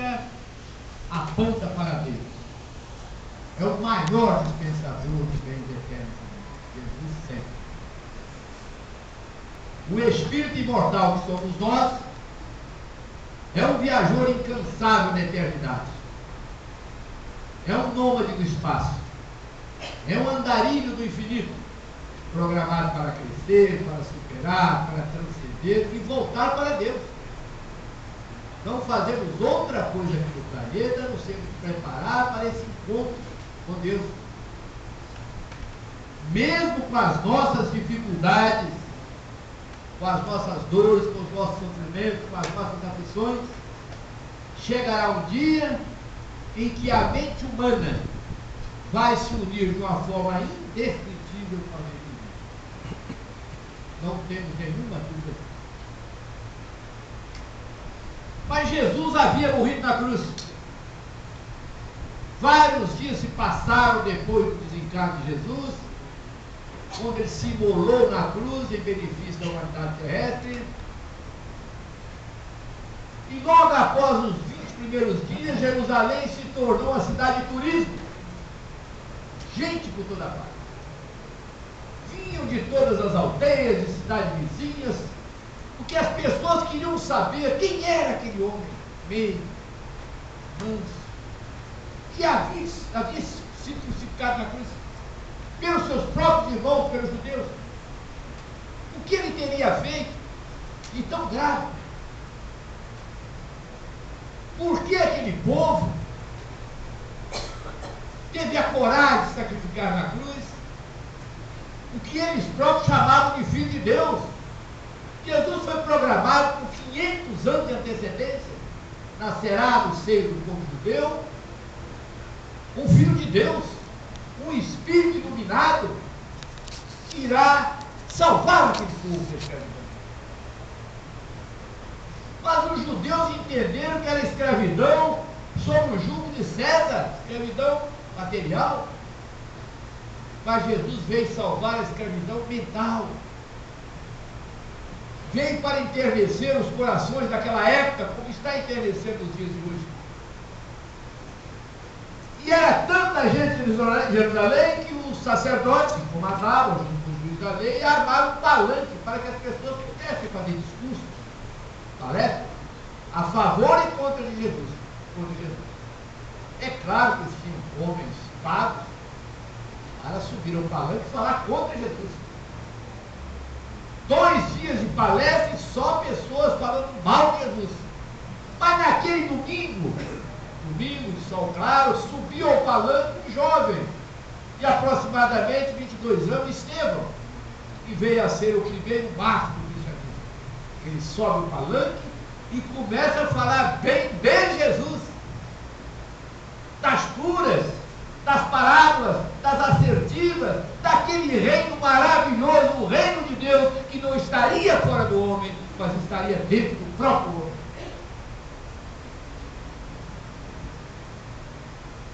nunca aponta para Deus. É o maior dispensador de bens eternos. Jesus sempre. O Espírito imortal que somos nós é um viajor incansável na eternidade. É um nômade do espaço. É um andarilho do infinito, programado para crescer, para superar, para transcender e voltar para Deus. Não fazemos outra coisa aqui no planeta, não ser preparar para esse encontro com Deus. Mesmo com as nossas dificuldades, com as nossas dores, com os nossos sofrimentos, com as nossas aflições, chegará um dia em que a mente humana vai se unir de uma forma indescritível com a mente divina. Não temos nenhuma dúvida. Mas Jesus havia morrido na cruz. Vários dias se passaram depois do desencarne de Jesus, quando ele se imolou na cruz em benefício da humanidade terrestre. E logo após os 20 primeiros dias, Jerusalém se tornou uma cidade de turismo. Gente por toda parte. Vinham de todas as aldeias, de cidades vizinhas, porque as pessoas queriam saber quem era aquele homem meio, manso, que havia sido crucificado na cruz pelos seus próprios irmãos, pelos judeus. O que ele teria feito de tão grave? Por que aquele povo teve a coragem de sacrificar na cruz o que eles próprios chamavam de Filho de Deus? Jesus foi programado por 500 anos de antecedência. Nascerá no seio do povo judeu um Filho de Deus, um Espírito iluminado, que irá salvar aquele povo da escravidão. Mas os judeus entenderam que era escravidão sob o jugo de César, escravidão material. Mas Jesus veio salvar a escravidão mental. Veio para enternecer os corações daquela época, como está enternecendo os dias de hoje. E era tanta gente em Jerusalém que os sacerdotes que comandavam junto com o juiz da lei armaram um palanque para que as pessoas pudessem fazer discursos, palestras, a favor e contra de Jesus. Contra Jesus. É claro que eles tinham homens pagos para subir ao palanque e falar contra Jesus. 2 dias de palestra e só pessoas falando mal de Jesus. Mas naquele domingo de sol claro, subiu ao palanque um jovem de aproximadamente 22 anos, Estevão, que veio a ser o primeiro mártir do cristianismo. Ele sobe o palanque e começa a falar bem de Jesus, das curas, das parábolas, das assertivas, daquele reino maravilhoso, o reino de Deus, que não estaria fora do homem, mas estaria dentro do próprio homem.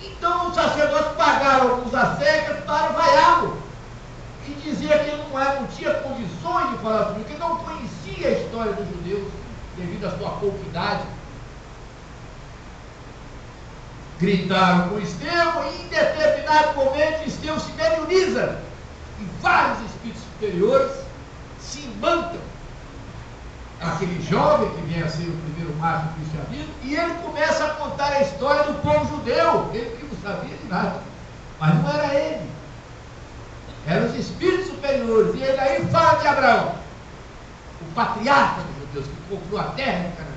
Então os sacerdotes pagaram alguns assédios para vaiá-lo e dizer que ele não tinha condições de falar sobre isso, que ele não conhecia a história dos judeus devido à sua pouca idade. Gritaram com Estevão e em determinado momento Estevão se mediuniza e vários espíritos superiores se imantam aquele jovem que vem a ser o primeiro mártir do cristianismo, e ele começa a contar a história do povo judeu, ele que não sabia de nada, mas não era ele, eram os espíritos superiores. E ele aí fala de Abraão, o patriarca dos judeus, que comprou a terra de Canaã,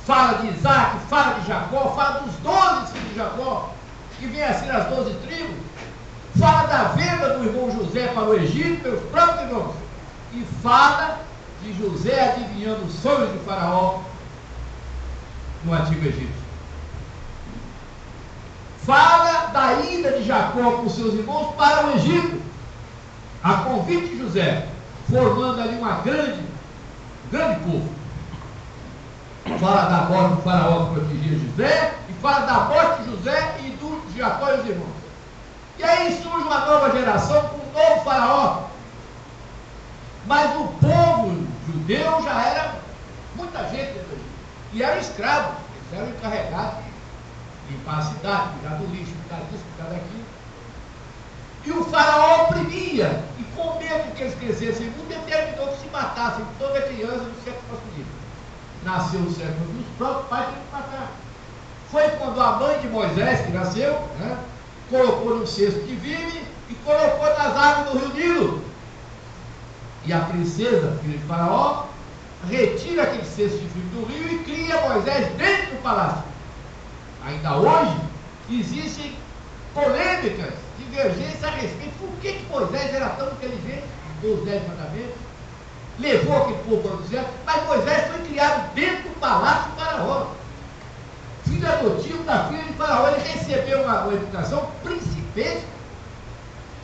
fala de Isaac, fala de Jacó, fala dos 12 filhos de Jacó, que vem a ser as 12 tribos, fala da venda do irmão José para o Egito pelos próprios irmãos, e fala de José adivinhando os sonhos de Faraó no Antigo Egito. Fala da ida de Jacó com seus irmãos para o Egito, a convite de José, formando ali um grande povo. Fala da morte do Faraó que protegia José, e fala da morte de José e de Jacó e os irmãos. E aí surge uma nova geração com um novo Faraó. Mas o povo judeu já era muita gente dentro do Egito, e era escravo. eram encarregados de limpar a cidade, cuidar do lixo, cuidar disso, cuidar daquilo. E o faraó oprimia, e com medo que eles crescessem muito, determinou que se matassem toda criança do sexo masculino. Nasceu o sexo masculino, os próprios pais tinham que matar. Foi quando a mãe de Moisés, que nasceu, né, colocou num cesto de vime e colocou nas águas do rio Nilo. E a princesa, filha de faraó, retira aquele cesto de vime do rio e cria Moisés dentro do palácio. Ainda hoje, existem polêmicas, divergências a respeito por que Moisés era tão inteligente, os 10 mandamentos, levou aquele povo para o deserto, mas Moisés foi criado dentro do palácio de faraó. Filho adotivo da filha de faraó, ele recebeu uma educação principesca,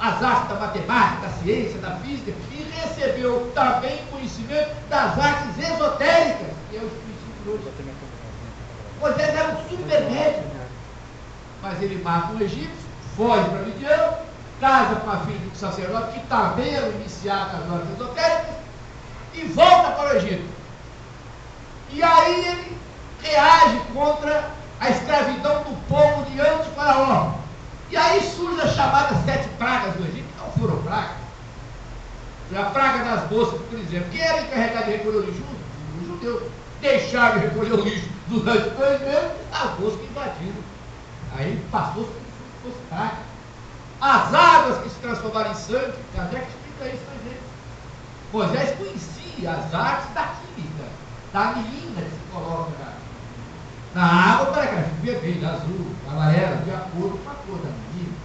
as artes da matemática, da ciência, da física, e recebeu também conhecimento das artes esotéricas, que é o princípio hoje. Moisés era um super médico, mas ele mata um egípcio, foge para Midian, casa com a filha de um sacerdote que também era iniciado nas artes esotéricas e volta para o Egito. E aí ele reage contra a escravidão do povo diante de Faraó. E aí surge as chamadas 7 pragas do Egito, que não foram pragas. A praga das bolsas, por exemplo. Quem era encarregado de recolher o lixo? Os judeus. Deixaram de recolher o lixo durante 2 meses, as bolsas invadiram. Aí passou como se fosse praga. As águas que se transformaram em sangue, Kardec explica isso para gente. Moisés conhecia as artes da química, da anilina que se coloca na água para que ela fique vermelha, azul, amarela, de acordo com a cor da anilina.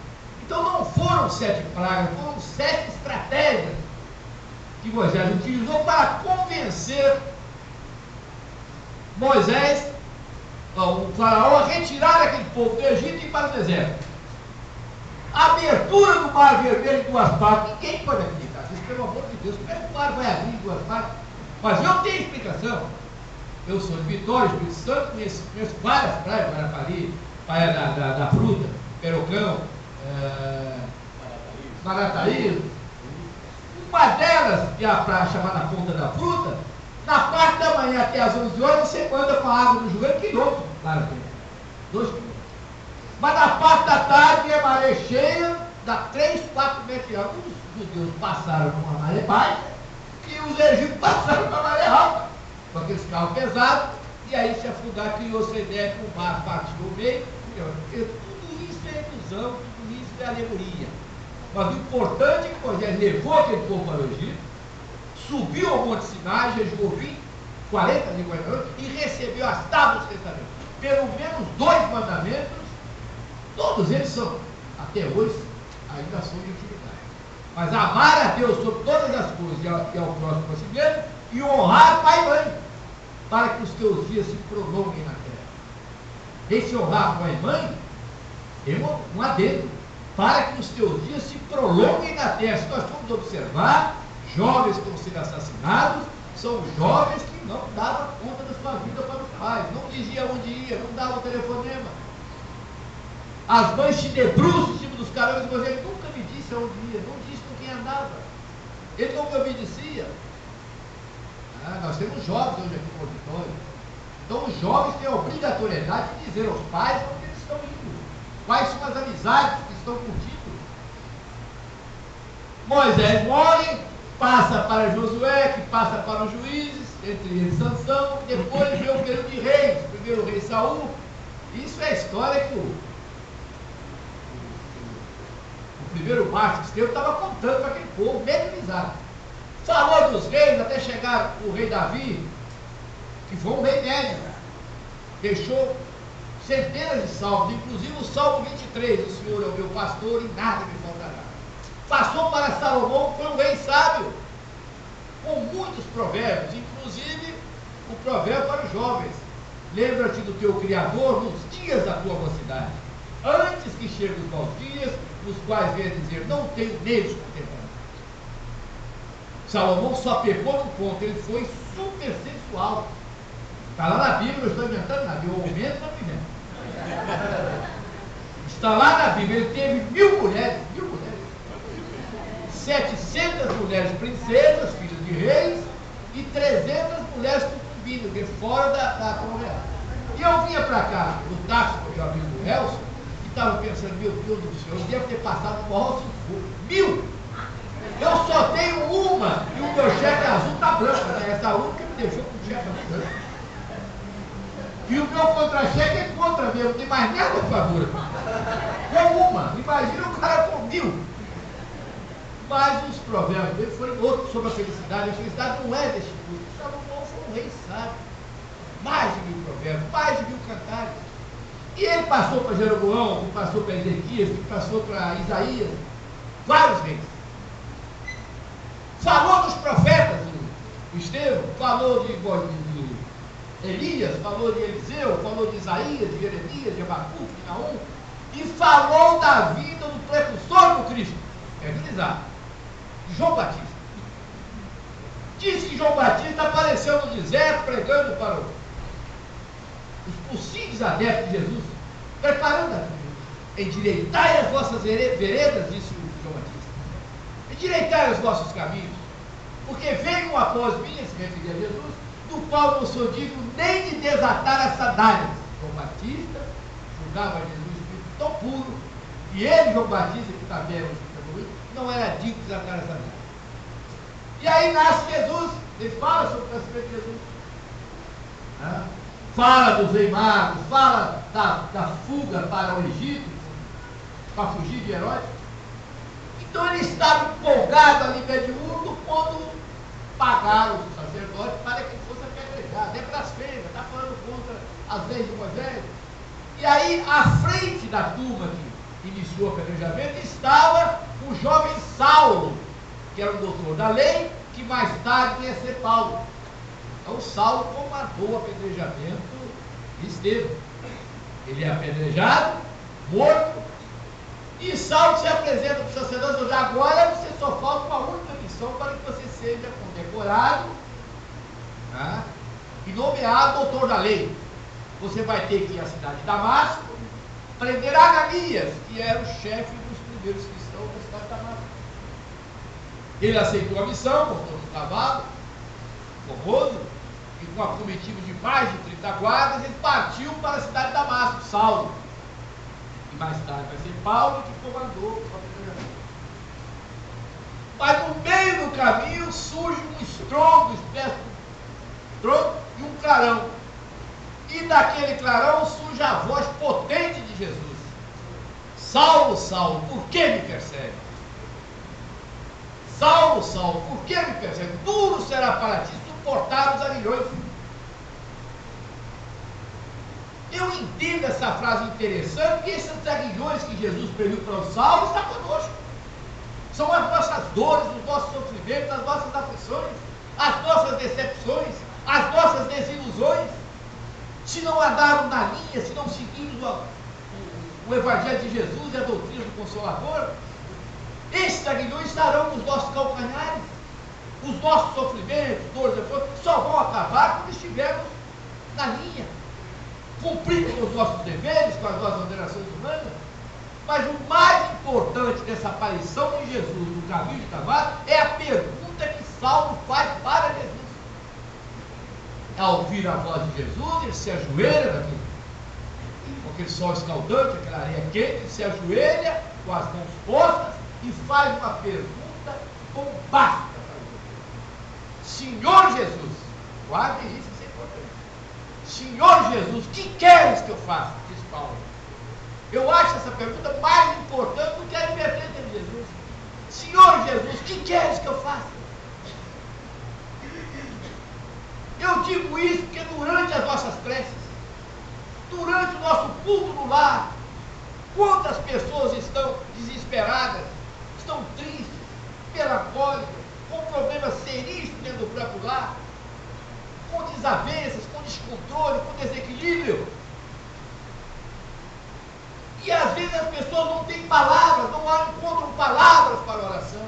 Então não foram 7 pragas, foram 7 estratégias que Moisés utilizou para convencer Moisés, o faraó, a retirar aquele povo do Egito e ir para o deserto. A abertura do mar vermelho em 2 partes, ninguém pode acreditar. Vocês, pelo amor de Deus, como é que o mar vai abrir em 2 partes? Mas eu tenho explicação. Eu sou de Vitória, Espírito Santo, conheço várias praias, Guarapari, Praia da Fruta, Perocão, Marataízes. Uma delas, que é a praia chamada Ponta da Fruta, na parte da manhã até as 11 horas, você anda com a água no joelho, quilômetro, claro, 2 quilômetros. Mas na parte da tarde, é maré cheia, dá 3, 4 metros de água. Os judeus passaram numa maré baixa e os egípcios passaram numa maré alta, com aqueles carros pesados, e aí se afundar, criou essa ideia que o mar partiu no meio. Tudo isso é ilusão, tudo isso é alegoria. Mas o importante é que Moisés levou aquele povo para o Egito, subiu ao Monte Sinai, jejuou 40 anos e recebeu as tábuas do testamento. Pelo menos 2 mandamentos, todos eles são, até hoje, ainda são de utilidade. Mas amar a Deus sobre todas as coisas e ao próximo a si mesmo, e honrar pai e mãe, para que os teus dias se prolonguem na terra. Esse honrar pai e mãe é um adendo, para que os teus dias se prolonguem na terra. Se nós formos observar, jovens que estão sendo assassinados, são jovens que não davam conta da sua vida para os pais, não diziam onde ia, não davam telefonema. As mães se debruçam em cima dos carões, mas ele nunca me disse aonde ia, não disse com quem andava, ele não me obedecia. Nós temos jovens hoje aqui no auditório, então os jovens têm a obrigatoriedade de dizer aos pais onde eles estão indo, quais são as amizades que estão curtindo. Moisés morre, passa para Josué, que passa para os juízes, entre eles Sansão, depois vem o período de reis, primeiro o rei Saul. Isso é a história que o primeiro mártir Estevão estava contando para aquele povo, medianizado. Falou dos reis até chegar o rei Davi, que foi um rei médio, deixou centenas de salmos, inclusive o Salmo 23, o Senhor é o meu pastor e nada me faltará. Passou para Salomão, foi um rei sábio, com muitos provérbios, inclusive o provérbio para os jovens: lembra-te do teu Criador nos dias da tua mocidade, antes que cheguem os maus dias, nos quais venha dizer, não tenho neles contentamento. Salomão só pecou num ponto, ele foi super sensual. Está lá na Bíblia, eu estou inventando nada, eu aumento ou não invento. Está lá na Bíblia, ele teve 1000 mulheres, 700 mulheres princesas, filhas de reis, e 300 mulheres concubinas, que é fora da congregação. E eu vinha para cá, no táxi com o meu amigo Elson, e estava pensando, meu Deus do céu, eu devo ter passado um maior sufoco. 1000! Eu só tenho uma, e o meu cheque azul está branco, né? Essa única me deixou com o cheque branco. E o meu contra-cheque é contra mesmo, não tem mais nada a favor. Com uma, imagina o cara com 1000. Mas os provérbios dele foram outros sobre a felicidade. A felicidade não é deste mundo. Salomão foi um rei sábio. Mais de 1000 provérbios, mais de 1000 cantares. E ele passou para Jeroboão, ele passou para Ezequias, ele passou para Isaías, vários reis. Falou dos profetas, o Estevão, falou de Elias, falou de Eliseu, falou de Isaías, de Jeremias, de Abacuque, de Naum, e falou da vida do precursor do Cristo, é de João Batista. Diz que João Batista apareceu no deserto pregando para os possíveis adeptos de Jesus, preparando a vida. Endireitai as vossas veredas, disse o João Batista. Endireitai os vossos caminhos, porque veio após mim, se referia a Jesus, do qual não sou digno nem de desatar as sandálias. João Batista julgava Jesus espírito tão puro, e ele, João Batista, que também era não era digno de desatar as sandálias. E aí nasce Jesus, ele fala sobre o nascimento de Jesus. Fala dos rei magos, fala da fuga para o Egito, para fugir de Herodes. Então ele estava empolgado ali mediúno quando pagaram os sacerdotes para que ele fosse apedrejado. É blasfêmia, está falando contra as leis do Evangelho. E aí, à frente da turma que iniciou o apedrejamento, estava o jovem Saulo, que era o doutor da lei, que mais tarde ia ser Paulo. Então Saulo comandou o apedrejamento de Estevão. Ele é apedrejado, morto, e Saulo se apresenta para o sacerdote, e agora você só falta uma única missão para que você seja condecorado, e nomeado doutor da lei. Você vai ter que ir à cidade de Damasco, prender Ananias, que era o chefe dos primeiros cristãos da cidade de Damasco. Ele aceitou a missão, montou no cavalo, formoso, e com a comitiva de mais de 30 guardas, ele partiu para a cidade de Damasco, Saulo. E mais tarde vai ser Paulo que comandou o apedrejamento. Mas no meio do caminho surge um estrondo, espécie de estrondo e um clarão. E daquele clarão surge a voz potente de Jesus: Saulo, Saulo, por que me persegue? Saulo, Saulo, por que me persegue? Duro será para ti suportar os aguilhões. Eu entendo essa frase interessante, que esses aguilhões que Jesus pregou para o Saulo está conosco. São as nossas dores, os nossos sofrimentos, as nossas aflições, as nossas decepções, as nossas desilusões. Se não andaram na linha, se não seguimos o Evangelho de Jesus e a doutrina do Consolador, esses aguilhões estarão nos nossos calcanhares. Os nossos sofrimentos, dores, só vão acabar quando estivermos na linha, cumprindo os nossos deveres com as nossas ordenações humanas. Mas o mais importante dessa aparição de Jesus no caminho de Damasco é a pergunta que Saulo faz para Jesus. Ao ouvir a voz de Jesus, ele se ajoelha com aquele sol escaldante, aquela areia quente, ele se ajoelha com as mãos postas e faz uma pergunta bombástica para Jesus. Senhor Jesus, guarde isso, isso é importante. Senhor Jesus, que queres que eu faça? Diz Paulo. Eu acho essa pergunta mais importante do que a advertência de Jesus. Senhor Jesus, que queres que eu faça? Eu digo isso porque durante as nossas preces, durante o nosso culto no lar, quantas pessoas estão desesperadas, estão tristes, melancólicas, com problemas seríssimos dentro do próprio lar, com desavenças, com descontrole, com desequilíbrio. E às vezes as pessoas não têm palavras, não encontram palavras para a oração.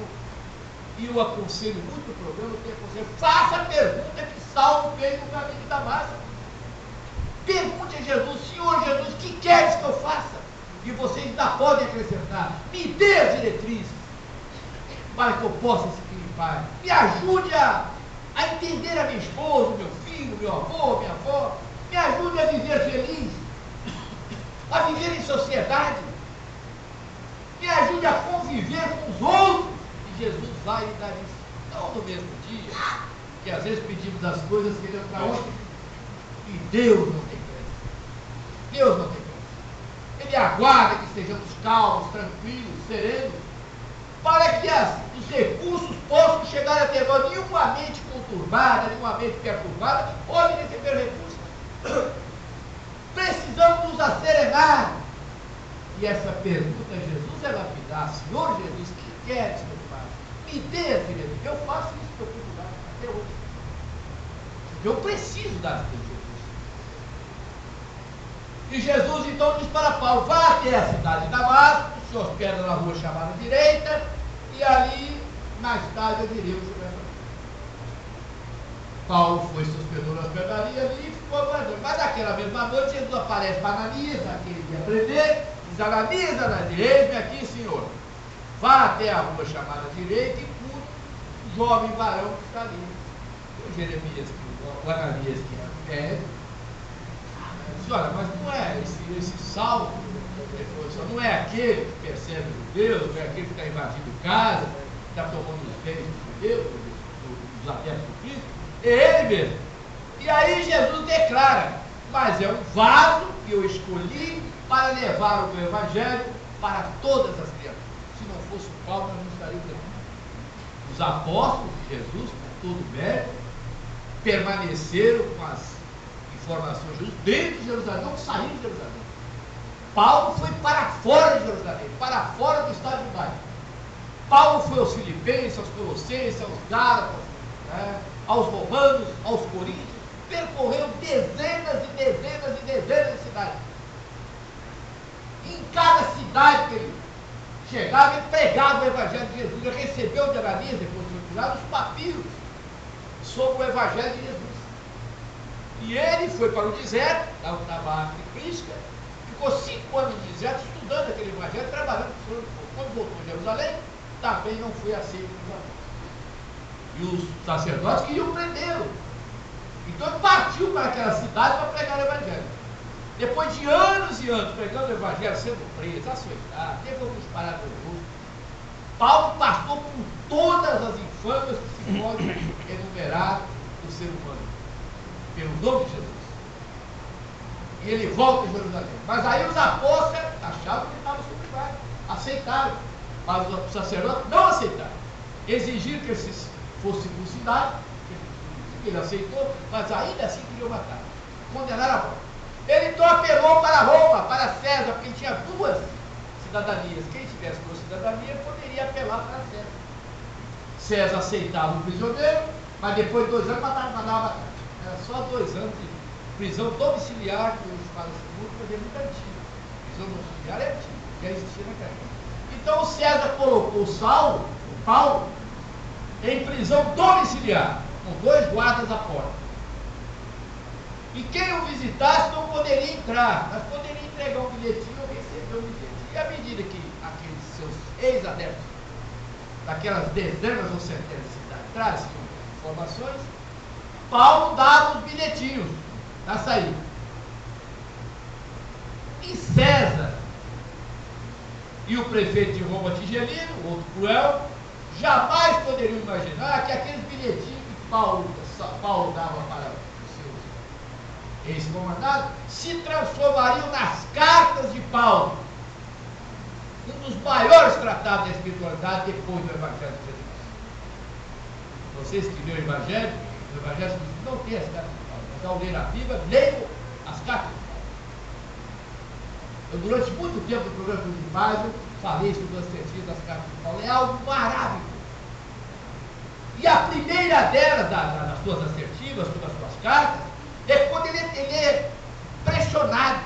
E eu aconselho muito o programa, eu aconselho, faça a pergunta que Saulo fez no caminho de Damasco. Pergunte a Jesus: Senhor Jesus, o que queres que eu faça? E vocês ainda podem acrescentar: me dê as diretrizes para que eu possa seguir em paz. Me ajude a entender a minha esposa, o meu filho, meu avô, minha avó. Me me ajude a viver feliz, a viver em sociedade, me ajude a conviver com os outros. E Jesus vai lhe dar isso, não no mesmo dia, que às vezes pedimos as coisas querendo para ontem, e Deus não tem pressa. Deus não tem pressa. Ele aguarda que estejamos calmos, tranquilos, serenos, para que os recursos possam chegar até nós. Nenhuma mente conturbada, nenhuma mente perturbada pode receber recursos. Precisamos nos acerenar. E essa pergunta a Jesus é lapidar: Senhor Jesus, que queres que eu faça? Me dê a filha. Eu faço isso que eu fui dar até hoje. Porque eu preciso das coisas. E Jesus então diz para Paulo: vá até a cidade de Damasco, se hospeda na rua chamada direita, e ali, mais tarde, eu direi o que vai fazer. Paulo foi, se hospedou na hospedaria ali e ficou aguardando. Mas naquela mesma noite, Jesus aparece para Ananias, aquele dia aprender, diz: Ananias, Ananias, eis-me aqui, Senhor. Vá até a rua chamada direita e cure o jovem varão que está ali. O Jeremias, o Ananias, que é médico, disse: olha, mas não é esse salvo, não é aquele que persegue os judeus, não é aquele que está invadindo casa, que está tomando os bens dos judeus, dos adeptos do Cristo, é ele mesmo. E aí Jesus declara: mas é um vaso que eu escolhi para levar o meu evangelho para todas as criaturas. Se não fosse Paulo, nós não estaríamos aqui. Os apóstolos de Jesus, com todo o mérito, permaneceram com as informações de Jesus dentro de Jerusalém, não saíram de Jerusalém. Paulo foi para fora de Jerusalém, para fora do estado judaico. Paulo foi aos Filipenses, aos Colossenses, aos Gálatas, aos Romanos, aos Coríntios, percorreu dezenas e dezenas e dezenas de cidades. Em cada cidade que ele chegava, ele pregava o Evangelho de Jesus. Ele recebeu de Ananias, depois de tirar os papiros sobre o Evangelho de Jesus. E ele foi para o deserto, na Barra Crística, ficou 5 anos no deserto estudando aquele Evangelho, trabalhando com o Senhor. Quando voltou a Jerusalém, também não foi aceito nos apóstolos. E os sacerdotes queriam prendê-lo. Então ele partiu para aquela cidade para pregar o Evangelho. Depois de anos e anos pregando o Evangelho, sendo preso, açoitado, teve alguns parados no rosto, Paulo passou por todas as infâmias que se pode enumerar do ser humano, pelo nome de Jesus. E ele volta a Jerusalém. Mas aí os apóstolos achavam que ele estava sublimado, aceitaram. Mas os sacerdotes não aceitaram. Exigiram que ele fosse circuncidado, que ele aceitou, mas ainda assim queriam matar. Condenaram a morte. Ele então apelou para Roma, para César, porque ele tinha 2 cidadanias. Quem tivesse 2 cidadanias poderia apelar para César. César aceitava o prisioneiro, mas depois de 2 anos mandava matar. Era só 2 anos de prisão domiciliar, que os falam assim, mas é muito antigo. Prisão domiciliar é antiga, já existia naquela época. Então o César colocou o Paulo, em prisão domiciliar, com 2 guardas à porta. E quem o visitasse não poderia entrar, mas poderia entregar um bilhetinho ou receber um bilhete. E à medida que aqueles seus ex-adeptos, daquelas dezenas ou centenas de cidades, traziam informações, Paulo dava os bilhetinhos na saída. E César e o prefeito de Roma, Tigelino, outro cruel, jamais poderiam imaginar que aqueles bilhetinhos que Paulo dava para ex-comandado, se transformariam nas cartas de Paulo, um dos maiores tratados da espiritualidade depois do Evangelho de Jesus. Vocês que lêem o Evangelho não tem as cartas de Paulo, mas ao ler a Bíblia, leiam as cartas de Paulo. Eu, durante muito tempo no programa de imagem, falei sobre as certidões das cartas de Paulo. É algo maravilhoso. E a primeira delas, das suas assertivas, sobre as suas cartas, é quando ele é pressionado,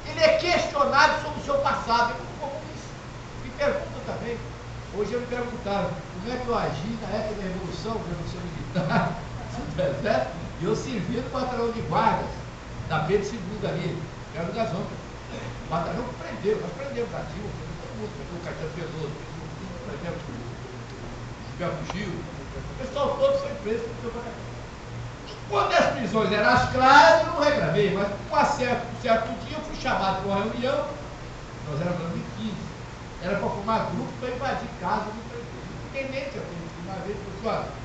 ele é questionado sobre o seu passado. Como isso? Me perguntam também, hoje me perguntaram, como é que eu agi na época da Revolução Militar, do Exército, e eu servi no batalhão de guardas, da Pedro II ali, que era o Gazão. O batalhão prendeu, nós prendemos a Dilma, todo mundo, prendeu o Caetano Veloso, prendemos o Gilberto Gil, o pessoal todo foi preso no seu batalhão. Quando as prisões eram as claras, eu não reclamei, mas com um certo dia eu fui chamado para uma reunião, nós éramos em 2015, era para formar grupo para invadir casa do prefeito. O tenente, uma vez, falou assim: olha,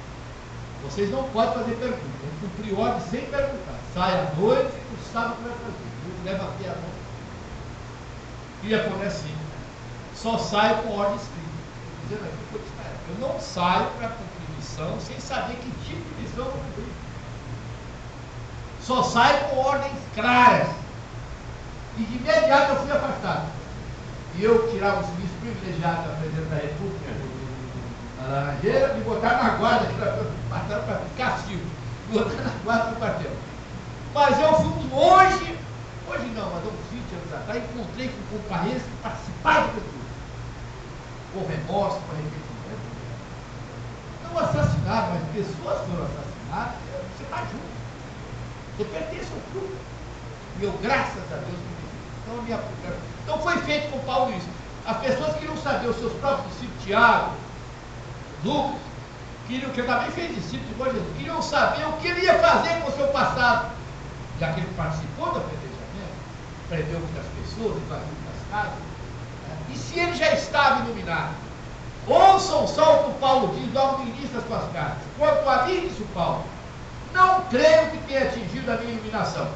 vocês não podem fazer perguntas, eu cumpri ordem sem perguntar. Sai à noite e tu sabe o que vai fazer. Eu levantei a mão. Queria pôr assim: só saio com ordem escrita. Dizendo aqui, eu não saio para cumprir missão sem saber que tipo de missão eu vou cumprir. Só saio com ordens claras. E de imediato eu fui afastado. E eu tirava o serviço privilegiado da presidente da República, na Laranjeira, me botaram na guarda, passaram para castigo, me botaram na guarda do quartel. Mas eu fui hoje não, mas uns 20 anos atrás, encontrei com companheiros que participaram do tudo. Com remorso, com arrependimento. Não assassinaram, mas pessoas foram assassinadas, você está junto. Você pertence ao grupo. E eu, graças a Deus, então foi feito com Paulo isso. As pessoas queriam saber, os seus próprios discípulos, Tiago, Lucas, queriam, que eu também fiz discípulos de Jesus, queriam saber o que ele ia fazer com o seu passado. Já que ele participou do apedrejamento, prendeu muitas pessoas, invadiu muitas casas, e se ele já estava iluminado. Ouçam só o que o Paulo diz logo no início das suas cartas. Quanto a mim, disse o Paulo, não creio que tenha atingido a minha iluminação.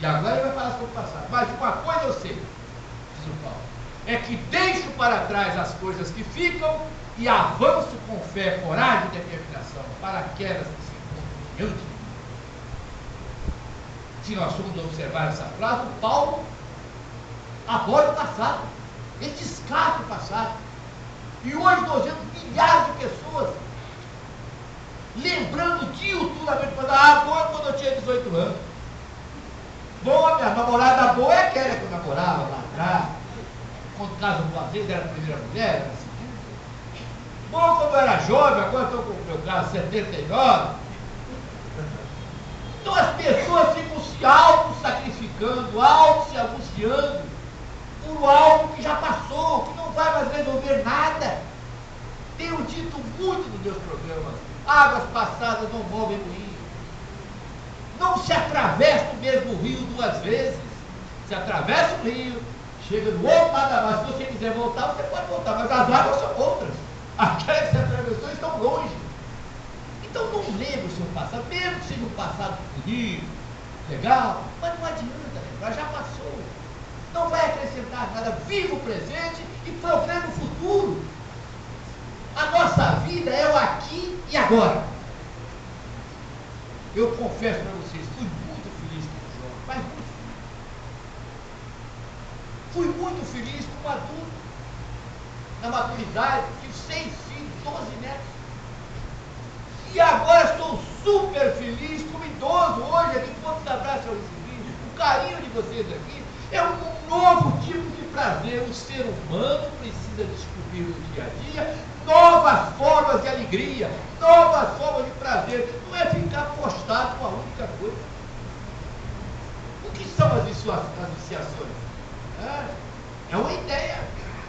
E agora ele vai falar sobre o passado. Mas uma coisa eu sei, diz o Paulo, é que deixo para trás as coisas que ficam e avanço com fé, coragem e determinação para aquelas que se encontram diante de mim. Se nós formos observar essa frase, o Paulo aborda o passado, ele descarta o passado. E hoje nós vemos milhares de pessoas lembrando diuturnamente, boa quando eu tinha 18 anos. Boa, minha namorada boa é aquela que eu namorava lá atrás. Quando casa duas vezes, era a primeira mulher, era a segunda. Bom, quando eu era jovem, agora estou com o meu caso 79. Então as pessoas ficam se auto-sacrificando, auto-se angustiando por algo que já passou, que não vai mais resolver nada. Tenho dito muito nos meus programas: águas passadas não movem moinho. Não se atravessa o mesmo rio duas vezes. Se atravessa o rio, chega do outro lado da margem. Se você quiser voltar, você pode voltar, mas as águas são outras. Aquelas que você atravessou estão longe. Então não lembre o seu passado, mesmo que seja um passado bonito, legal, mas não adianta lembrar, já passou. Não vai acrescentar nada. Viva o presente e programa o futuro. A nossa vida é o aqui e agora. Eu confesso para vocês, fui muito feliz como jovem, mas muito feliz. Fui muito feliz como adulto, na maturidade, tive 6 filhos, 12 netos. E agora estou super feliz como idoso hoje, aqui, quantos abraços eu recebi, o carinho de vocês aqui, é um novo tipo de prazer. O ser humano precisa descobrir no dia a dia novas formas de alegria, novas formas de prazer. Não é ficar postado com a única coisa. O que são as viciações? É uma ideia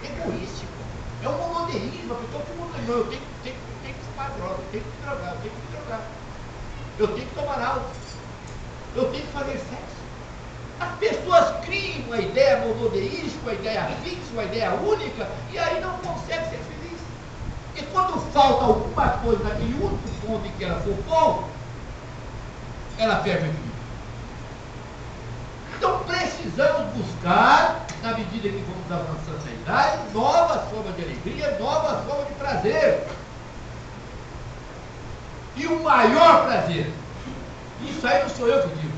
egoística, é um monoteísmo. A pessoa que eu tenho que fumar droga, eu tenho que me drogar, eu tenho que me drogar, eu tenho que tomar álcool, eu tenho que fazer sexo. As pessoas criam uma ideia monoteística, uma ideia fixa, uma ideia única, e aí não conseguem ser felizes. E quando falta alguma coisa naquele único ponto em que ela for bom, ela perde o equilíbrio. Então precisamos buscar, na medida que vamos avançando na idade, novas formas de alegria, novas formas de prazer. E o maior prazer, isso aí não sou eu que digo,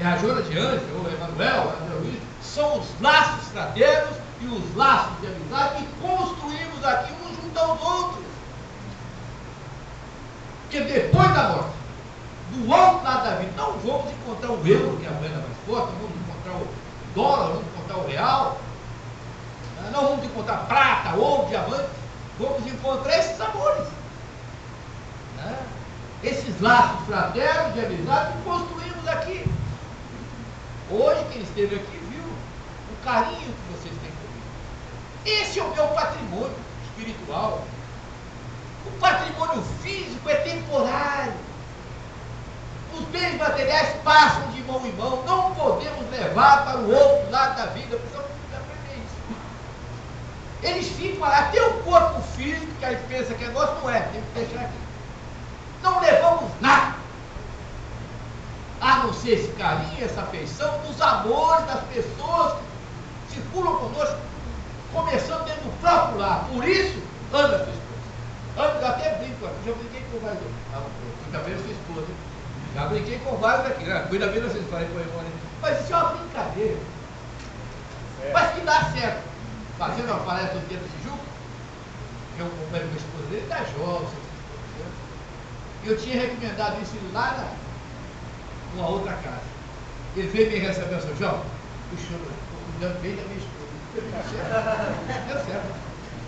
é a Joana de Ângela, ou Emanuel, André Luiz, são os laços fraternos e os laços de amizade que construímos aqui uns junto aos outros. Porque depois da morte, do outro lado da vida, não vamos encontrar o euro, que é a moeda mais forte, não vamos encontrar o dólar, não vamos encontrar o real, não vamos encontrar prata, ouro, diamante, vamos encontrar esses amores, esses laços fraternos de amizade que construímos aqui. Hoje, quem esteve aqui viu o carinho que vocês têm comigo. Esse é o meu patrimônio espiritual. O patrimônio físico é temporário. Os bens materiais passam de mão em mão. Não podemos levar para o outro lado da vida. Precisamos aprender isso. Eles ficam lá. Até o corpo físico, que a gente pensa que é nosso, não é. Tem que deixar aqui. Não levamos nada. A não ser esse carinho, essa afeição, dos amores das pessoas que circulam conosco, começando dentro do próprio lar. Por isso, anda sua esposa. Eu até brinco aqui, já brinquei com vários. Cuida bem da sua esposa. Já brinquei com vários aqui, né? Cuida bem da sua esposa. Mas isso é uma brincadeira. Mas que dá certo. Fazendo uma palestra no dia do Tijuca, que eu comprei com a esposa dele, tá jovem, e eu tinha recomendado isso lá numa outra casa. Ele veio me receber, o seu João, puxa, eu estou cuidando bem da minha esposa. Deu certo.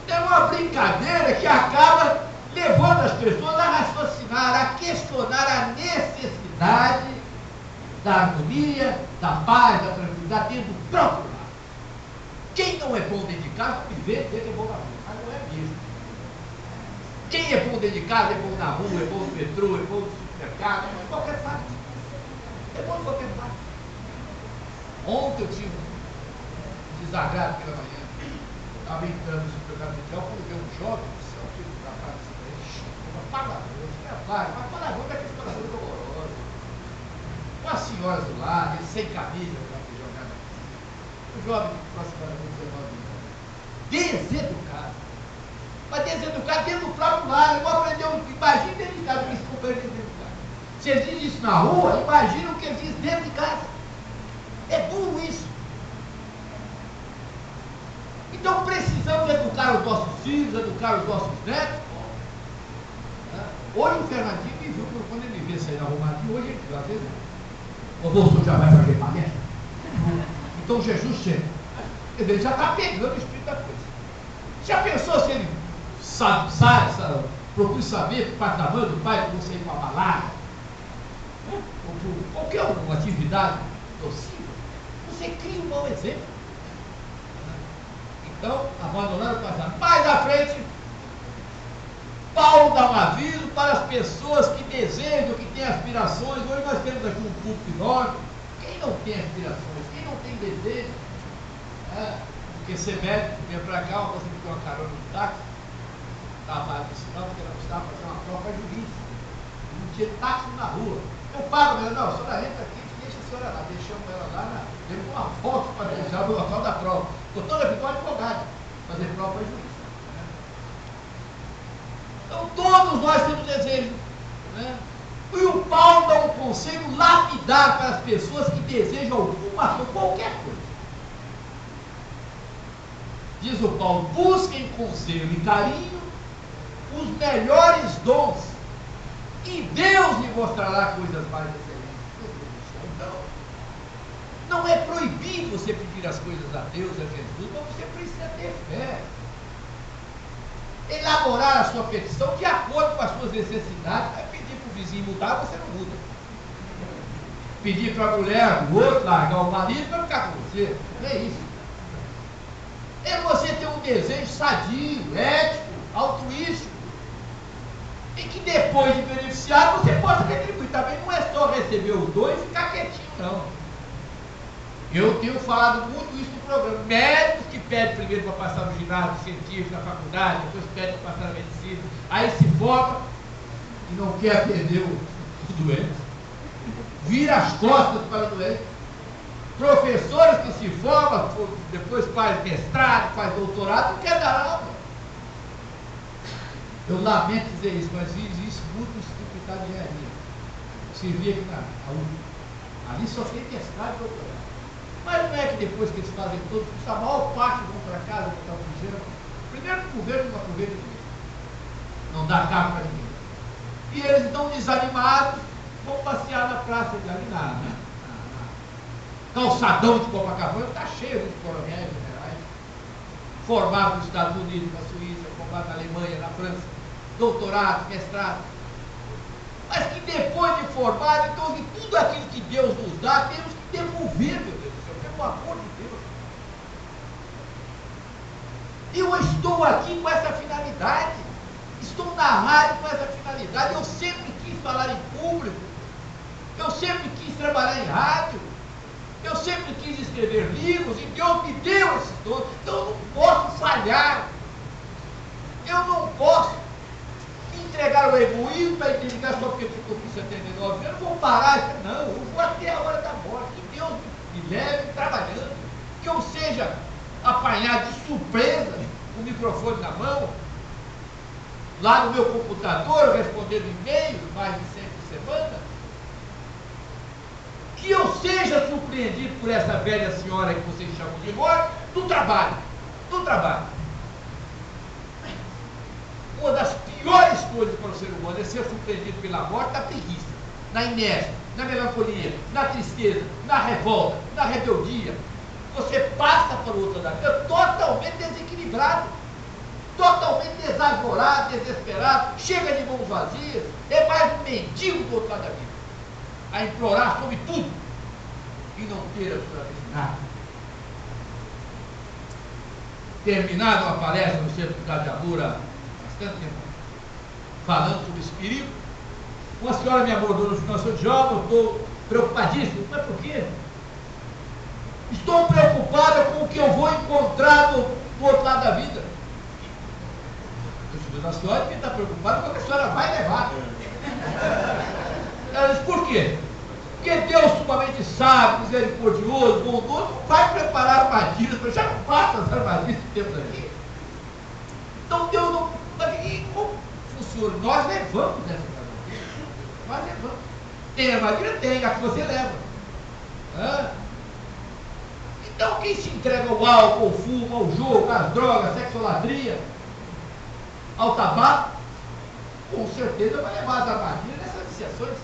É uma brincadeira que acaba levando as pessoas a raciocinar, a questionar a necessidade da harmonia, da paz, da tranquilidade dentro do próprio lar. Quem não é bom dentro de casa, me vê que é bom na rua, mas não é mesmo. Quem é bom dentro de casa, é bom na rua, é bom no metrô, é bom no supermercado, é bom em qualquer parte. É bom em qualquer parte. Ontem eu tive um desagrado pela manhã. Estava entrando no supermercado de gel, quando veio um jovem, que o rapaz disse para ele, uma palavrão, mas palavrão daqueles palavrões horrorosos. Com as senhoras do lado, ele sem camisa, jogando. O jovem, aproximadamente 19 anos, deseducado. Mas deseducado dentro do próprio lar, não aprendeu, imagina dentro de casa, o que esse companheiro dentro de casa. Se ele diz isso na rua, imagina o que ele diz dentro de casa. É burro isso. Então precisamos educar os nossos filhos, educar os nossos netos. Hoje o Fernandinho me viu, quando ele me vê sair arrumadinho, hoje ele viu, às vezes, o moço já vai fazer palestra? Então Jesus chega. Quer dizer, ele já está pegando o espírito da coisa. Já pensou se ele sabe, procure saber por parte da mãe, do pai, que você ir para uma balada, ou por qualquer uma atividade possível, você cria um mau exemplo. Então, abandonar o passado. Mais à frente, Paulo dá um aviso para as pessoas que desejam, que têm aspirações. Hoje nós temos aqui um público enorme. Quem não tem aspirações, quem não tem desejo, porque ser médico, vinha para cá, uma coisa que tem uma carona no táxi, estava aqui ensinando, porque ela precisava fazer uma prova jurídica. Não tinha táxi na rua. Eu pago, ela, não, a senhora entra aqui, deixa a senhora lá, deixamos ela lá, deu uma foto para deixar no local da prova. Estou toda a vitória advogada, fazer prova para juiz. Então todos nós temos desejo. Né? E o Paulo dá um conselho lapidar para as pessoas que desejam alguma coisa, qualquer coisa. Diz o Paulo, busquem com zelo e carinho os melhores dons, e Deus lhe mostrará coisas mais excelentes. Então, não é proibido você pedir as coisas a Deus, a Jesus, mas você precisa ter fé. Elaborar a sua petição de acordo com as suas necessidades. Vai pedir para o vizinho mudar, você não muda. Pedir para a mulher, o outro, largar o marido para ficar com você. Não é isso. É você ter um desejo sadio, ético, altruístico, e que depois de beneficiar, você possa retribuir. Também não é só receber o dom e ficar quietinho, não. Eu tenho falado muito isso no programa. Médicos que pedem primeiro para passar no ginásio científico, na faculdade, depois pedem para passar na medicina, aí se forma e não quer atender o doente. Vira as costas para o doente. Professores que se formam, depois faz mestrado, faz doutorado, não quer dar aula. Eu lamento dizer isso, mas existe muito no Instituto de Engenharia. Se vê aqui na UF. Ali só tem mestrado e doutorado. Mas não é que depois que eles fazem tudo, a maior parte vão para casa, botar o pijama. Primeiro que o governo não aproveita ninguém. Não dá carro para ninguém. E eles estão desanimados, vão passear na praça de ali na calçadão de Copacabana, está cheio de coronéis, generais, formados nos Estados Unidos, na Suíça, formados na Alemanha, na França, doutorado, mestrado. Mas que depois de formado, então, de tudo aquilo que Deus nos dá, temos que devolver, meu Deus do céu, pelo amor de Deus. Eu estou aqui com essa finalidade. Estou na rádio com essa finalidade. Eu sempre quis falar em público. Eu sempre quis trabalhar em rádio. Eu sempre quis escrever livros e Deus me deu esses dons. Então eu não posso falhar. Eu não posso me entregar ao egoísmo para identificar só porque eu estou com 79 anos. Eu vou parar. Não, eu vou até a hora da morte. Que Deus me leve trabalhando. Que eu seja apanhado de surpresa, com o microfone na mão, lá no meu computador, respondendo e-mails, mais de 100 por semana. Que eu seja surpreendido por essa velha senhora que vocês chamam de morte, no trabalho. No trabalho. Uma das piores coisas para o ser humano é ser surpreendido pela morte, na preguiça, na inércia, na melancolia, na tristeza, na revolta, na rebeldia. Você passa para o outro lado, totalmente desequilibrado, totalmente desarvorado, desesperado, chega de mãos vazias, é mais um mendigo do outro lado da vida, a implorar sobre tudo e não ter absolutamente nada. Terminada uma palestra no Centro de Amor há bastante tempo, falando sobre esse perigo, uma senhora me abordou no final de jovem, eu estou preocupadíssimo. Mas por quê? Estou preocupada com o que eu vou encontrar do outro lado da vida. Eu disse, a senhora que está preocupada com o que a senhora vai levar. Ela disse, por quê? Porque Deus sumamente sábio, misericordioso, bondoso, vai preparar armadilhas, mas já não passa as armadilhas que temos aqui. Então Deus não... E como funciona? Nós levamos essa armadilha. Nós levamos. Tem armadilha? Tem, a que você leva. Então quem se entrega ao álcool, ao fumo, ao jogo, às drogas, à sexolatria, ao tabaco, com certeza vai levar as armadilhas nessas viciações.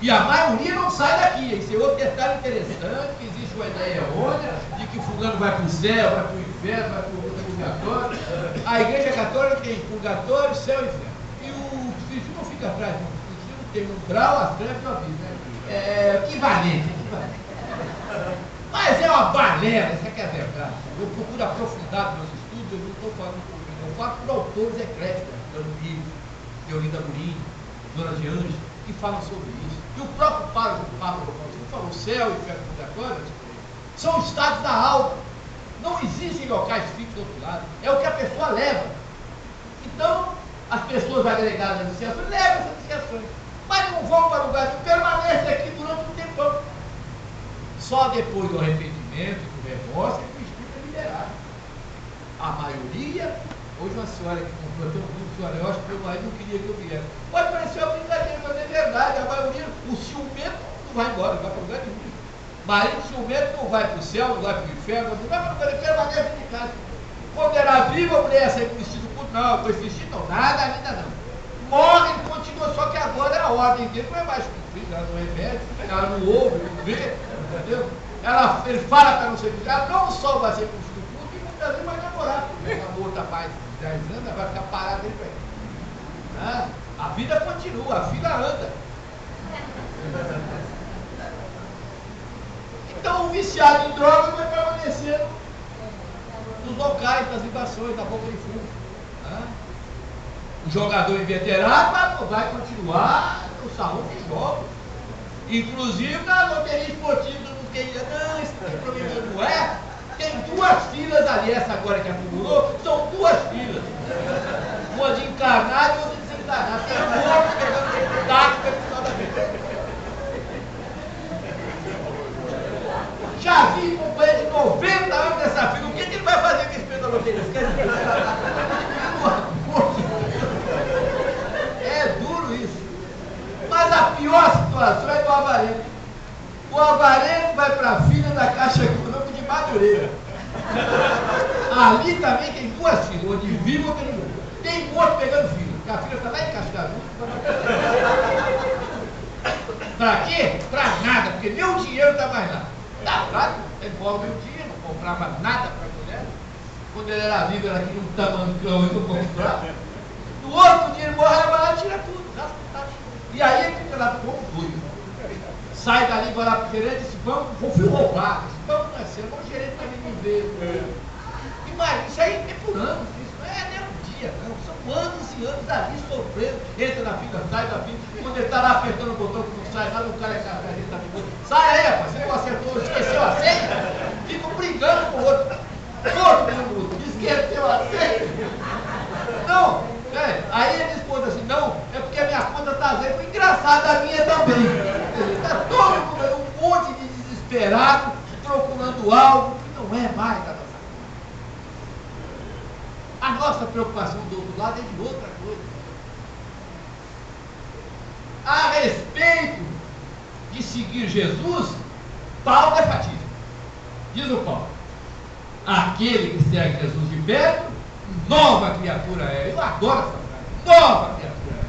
E a maioria não sai daqui. Esse é outro detalhe interessante, que existe uma ideia errônea de que fulano vai para o céu, vai para o inferno, vai para o purgatório. A Igreja Católica tem purgatório, céu e inferno. E o Espiritismo não fica atrás, não. O Espiritismo tem um grau, as trevas e o abismo. É equivalente. Mas é uma balela, essa que é a verdade. Eu procuro aprofundar meus estudos, eu não estou falando por mim, eu falo por autores ecléticos, Dano Livro, Deolinda Murim, Dona de Anjos, que falam sobre isso. E o próprio Papa falou, o céu e o inferno purgatório são estados da alma. Não existem locais fixos do outro lado. É o que a pessoa leva. Então, as pessoas agregadas às iniciações levam essas iniciações. Mas não vão para o lugar de permanecem aqui durante um tempão. Só depois do arrependimento e do remorso é que o espírito é liberado. A maioria, hoje uma senhora que comprou até um grupo, senhora, eu acho que meu marido não queria que eu viesse. Pode parecer uma brincadeira, mas é verdade. A maioria, o ciumento não vai embora, não vai para lugar nenhum. Marido ciumento não vai para o céu, não vai para o inferno, não vai para lugar nenhum, permanece dentro de casa. Quando era viva, a mulher sair com vestido curto, não, com esse vestido não, nada, ainda não. Morre e continua, só que agora a ordem dele não é mais cumprida, ela não é médica, ela não ouve, não vê. Entendeu? Ele fala para não ser vigiado, não só vai ser curso do culto, e muitas vezes vai namorar. O namoro está mais de 10 anos, ela vai ficar parada dentro aí. A vida continua, a vida anda. Então o viciado em droga vai permanecer nos locais das libações, da boca de fumo. O jogador inveterado vai continuar no salão de jogos. Inclusive na loteria esportiva, não tem, não, esse tem problema, não é? Tem duas filas ali, essa agora que acumulou, são duas filas. Uma de encarnado e outra de desencarnado. Tem um morto pegando taco pelo final da vida. Já vi companheiro de 90 anos nessa fila, o que ele vai fazer com esse preço da loteria? É duro isso. Mas a pior situação é do avarento. O avarento vai para a fila da Caixa Econômica de Madureira. Ali também tem duas filas, onde vive ou tem morto. Tem morto pegando fila, porque a fila está lá em Cascavel. Para quê? Para nada, porque nem o dinheiro está mais lá. Tá claro, devolve o dinheiro, não comprava nada para a mulher. Quando ele era vivo, era aqui um tamancão e não comprava. No outro, o dinheiro morre, vai lá e tira tudo. E aí ele fica lá como doido. Sai dali, vai lá para o gerente e diz, vou roubar. Esse banco não é seu, o gerente também não vê. Imagina, isso aí é por anos, isso não é nem um dia. dia, não. São anos e anos ali sofrendo. Entra na fila, sai da fila. Quando ele está lá apertando o botão que não sai nada, o cara está ficando. Sai aí, rapaz, você não acertou, esqueceu a senha? Ficam brigando com o outro. Todo mundo esqueceu a senha. Não, aí ele responde assim, não, é porque a minha conta está zero. Foi engraçado, a minha também. Está todo mundo, um monte de desesperado, procurando algo que não é mais da nossa conta. A nossa preocupação do outro lado é de outra coisa. A respeito de seguir Jesus, Paulo é fatídico. Diz o Paulo, aquele que segue Jesus de perto, nova criatura é. Eu adoro essa frase, nova criatura é.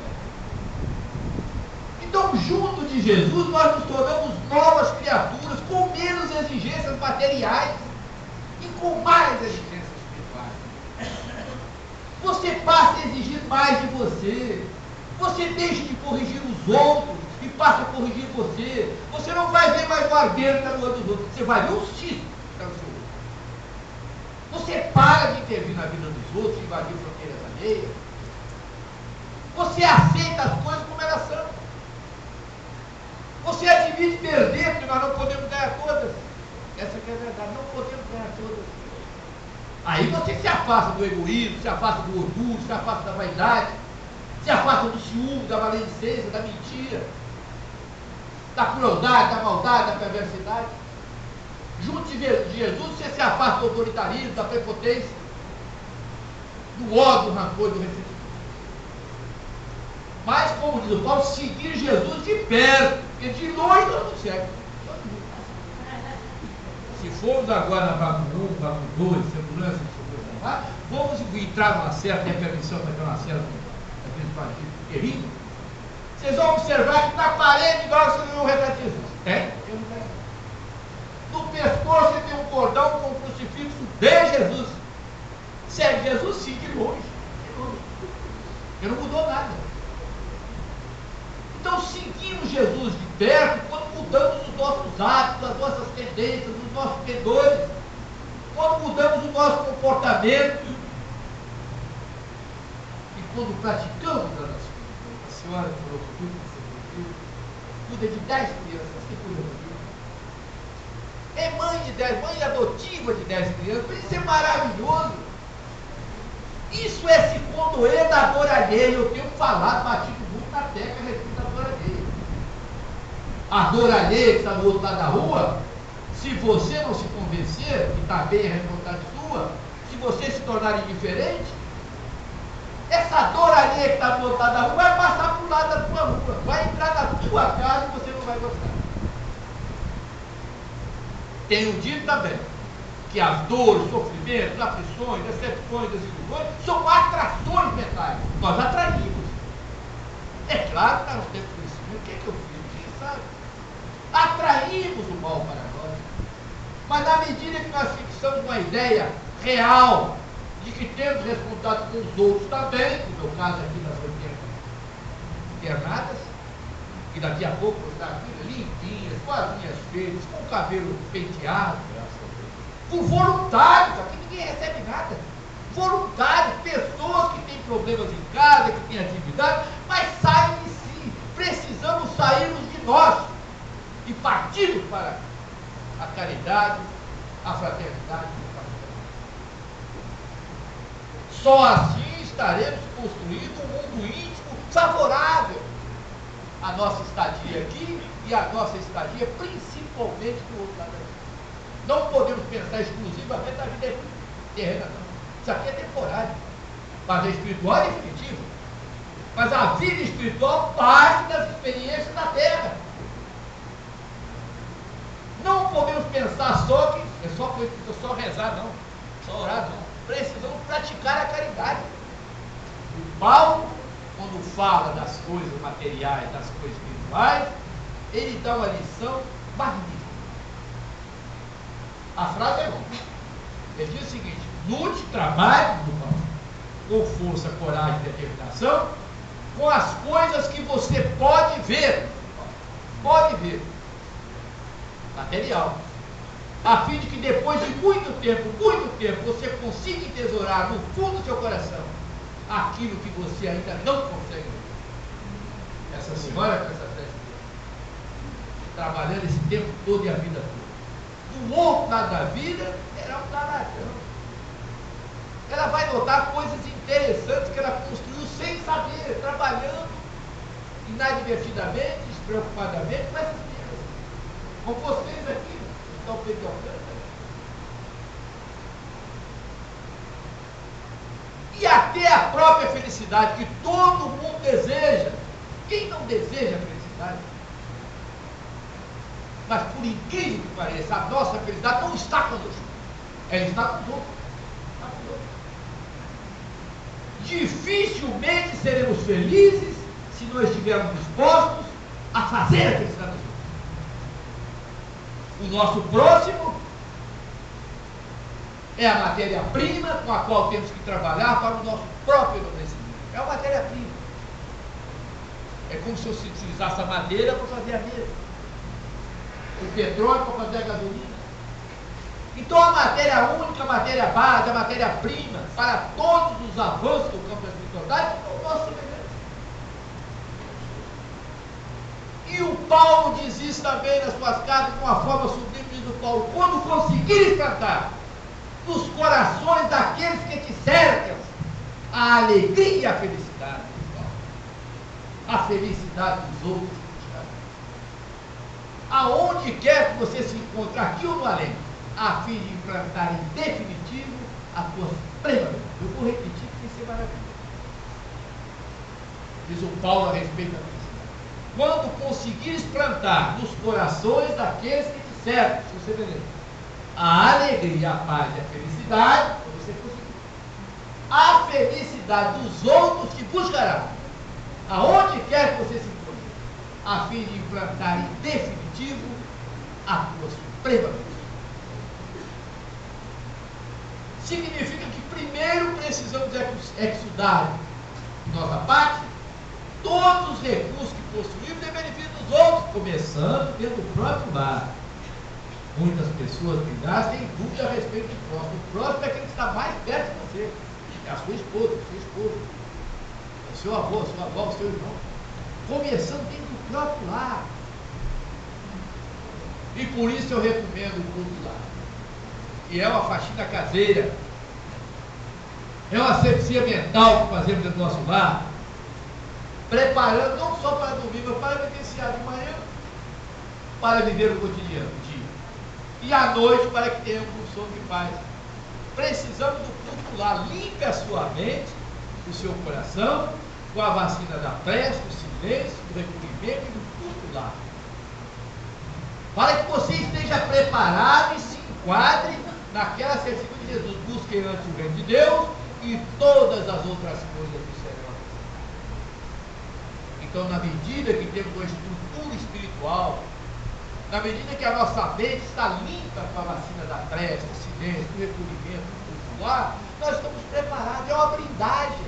Então, junto de Jesus, nós nos tornamos novas criaturas, com menos exigências materiais e com mais exigências espirituais. Você passa a exigir mais de você. Você deixa de corrigir os outros e passa a corrigir você. Você não vai ver mais o argueiro que está no olho dos outros. Você vai ver o cisco que está no seu olho. Você para de intervir na vida dos outros, invadir fronteiras alheias. Você aceita as coisas como elas são. Você admite perder, porque nós não podemos ganhar todas. Essa que é a verdade, não podemos ganhar todas. Aí você se afasta do egoísmo, se afasta do orgulho, se afasta da vaidade, se afasta do ciúme, da maledicência, da mentira, da crueldade, da maldade, da perversidade. Junto de Jesus, você se afasta do autoritarismo, da prepotência, do ódio, do rancor, do ressentimento. Mas, como diz o Paulo, seguir Jesus de perto, porque de longe nós não seguimos. Se formos agora na Baco 1, Baco 2, segurança, vamos entrar numa cela, tem permissão para entrar numa cela daqueles partidos terríveis. Vocês vão observar que na parede igual você viu o retrato de Jesus. Tem? No pescoço você tem um cordão com um crucifixo de Jesus. Segue Jesus, sim, de longe. De longe. Porque não mudou nada. Então seguimos Jesus de perto quando mudamos os nossos hábitos, as nossas tendências, os nossos pendores, quando mudamos o nosso comportamento e quando praticamos a nossa vida. A senhora falou comigo, cuida de 10 crianças, você cuida comigo. É mãe de 10, mãe adotiva de 10 crianças, isso é maravilhoso. Isso é se condoer da dor alheia. Eu tenho falado, batido muito na tecla a respeito da dor alheia. A dor alheia que está do outro lado da rua, se você não se convencer, que está bem a responsabilidade sua, se você se tornar indiferente, essa dor alheia que está do outro lado da rua vai passar para o lado da sua rua, vai entrar na sua casa e você não vai gostar. Tenho dito também que as dores, sofrimentos, aflições, decepções, desilusões são atrações mentais. Nós atraímos. É claro que nós temos conhecimento. O que é que eu fiz? Ninguém sabe. Atraímos o mal para nós. Mas na medida que nós fixamos uma ideia real de que temos responsabilidade com os outros também, no meu caso aqui das 80 internadas, e daqui a pouco vou estar aqui limpinhas, com as unhas feitas, com o cabelo penteado, com voluntários, aqui ninguém recebe nada. Voluntários, pessoas que têm problemas em casa, que têm atividade, mas saem de si. Precisamos sairmos de nós e partirmos para a caridade, a fraternidade e o caridade. Só assim estaremos construindo um mundo íntimo favorável à nossa estadia aqui e à nossa estadia principalmente do outro lado da vida. Não podemos pensar exclusivamente na vida terrena, não. Isso aqui é temporário. Mas a espiritual é definitiva. Mas a vida espiritual parte das experiências da terra. Não podemos pensar só que é só rezar, não. Só orar, não. Precisamos praticar a caridade. O Paulo, quando fala das coisas materiais, das coisas espirituais, ele dá uma lição magnífica. A frase é longa. Ele diz o seguinte: lute, trabalhe, com força, coragem e determinação, com as coisas que você pode ver. Pode ver. Material. A fim de que depois de muito tempo, você consiga entesourar no fundo do seu coração aquilo que você ainda não consegue. Essa senhora com essa festa, trabalhando esse tempo todo e a vida toda. Do outro lado da vida, era um danadão. Ela vai notar coisas interessantes que ela construiu sem saber, trabalhando inadvertidamente, despreocupadamente com essas vidas. Com vocês aqui, que estão pedindo. E até a própria felicidade que todo mundo deseja. Quem não deseja a felicidade? Mas por incrível que pareça, a nossa felicidade não está conosco. Ela está com os outros. Está com os outros. Dificilmente seremos felizes se não estivermos dispostos a fazer a felicidade dos outros. O nosso próximo é a matéria-prima com a qual temos que trabalhar para o nosso próprio enobrecimento. É a matéria-prima. É como se eu utilizasse a madeira para fazer a mesa, o petróleo para fazer a gasolina. Então a matéria única, a matéria base, a matéria-prima para todos os avanços do campo da espiritualidade é o nosso semelhante. E o Paulo diz isso também nas suas cartas de uma forma sublime, diz o Paulo: quando conseguires cantar nos corações daqueles que te cercam a alegria e a felicidade, a felicidade dos outros, aonde quer que você se encontre, aqui ou no além, a fim de implantar em definitivo a tua suprema verdade. Eu vou repetir que tem que ser maravilhoso. Diz o Paulo a respeito da felicidade: quando conseguires plantar nos corações daqueles que te cercam, se você beleza, a alegria, a paz e a felicidade, quando você conseguir, a felicidade dos outros te buscará, aonde quer que você se encontre, a fim de implantar em definitivo a tua suprema verdade. Significa que primeiro precisamos estudar de nossa parte todos os recursos que possuímos em benefício dos outros, começando pelo próprio lar. Muitas pessoas ligadas têm dúvida a respeito do próximo. O próximo é aquele que está mais perto de você. É a sua esposa, o seu esposo, é o seu avô, a sua avó, o seu irmão. Começando dentro do próprio lar. E por isso eu recomendo o culto do lar. Que é uma faxina caseira, é uma asepsia mental que fazemos no nosso lar, preparando não só para dormir, mas para vivenciar de manhã, para viver o cotidiano, o dia, e à noite para que tenhamos um sono de paz. Precisamos do culto lar. Limpe a sua mente, o seu coração, com a vacina da prece, do silêncio, do recolhimento e do culto lar, para que você esteja preparado e se enquadre naquela certidão de Jesus: busquem antes o reino de Deus e todas as outras coisas do serão. Então, na medida que temos uma estrutura espiritual, na medida que a nossa mente está limpa com a vacina da prece, do silêncio, do recolhimento, do cultuar, nós estamos preparados. É uma blindagem.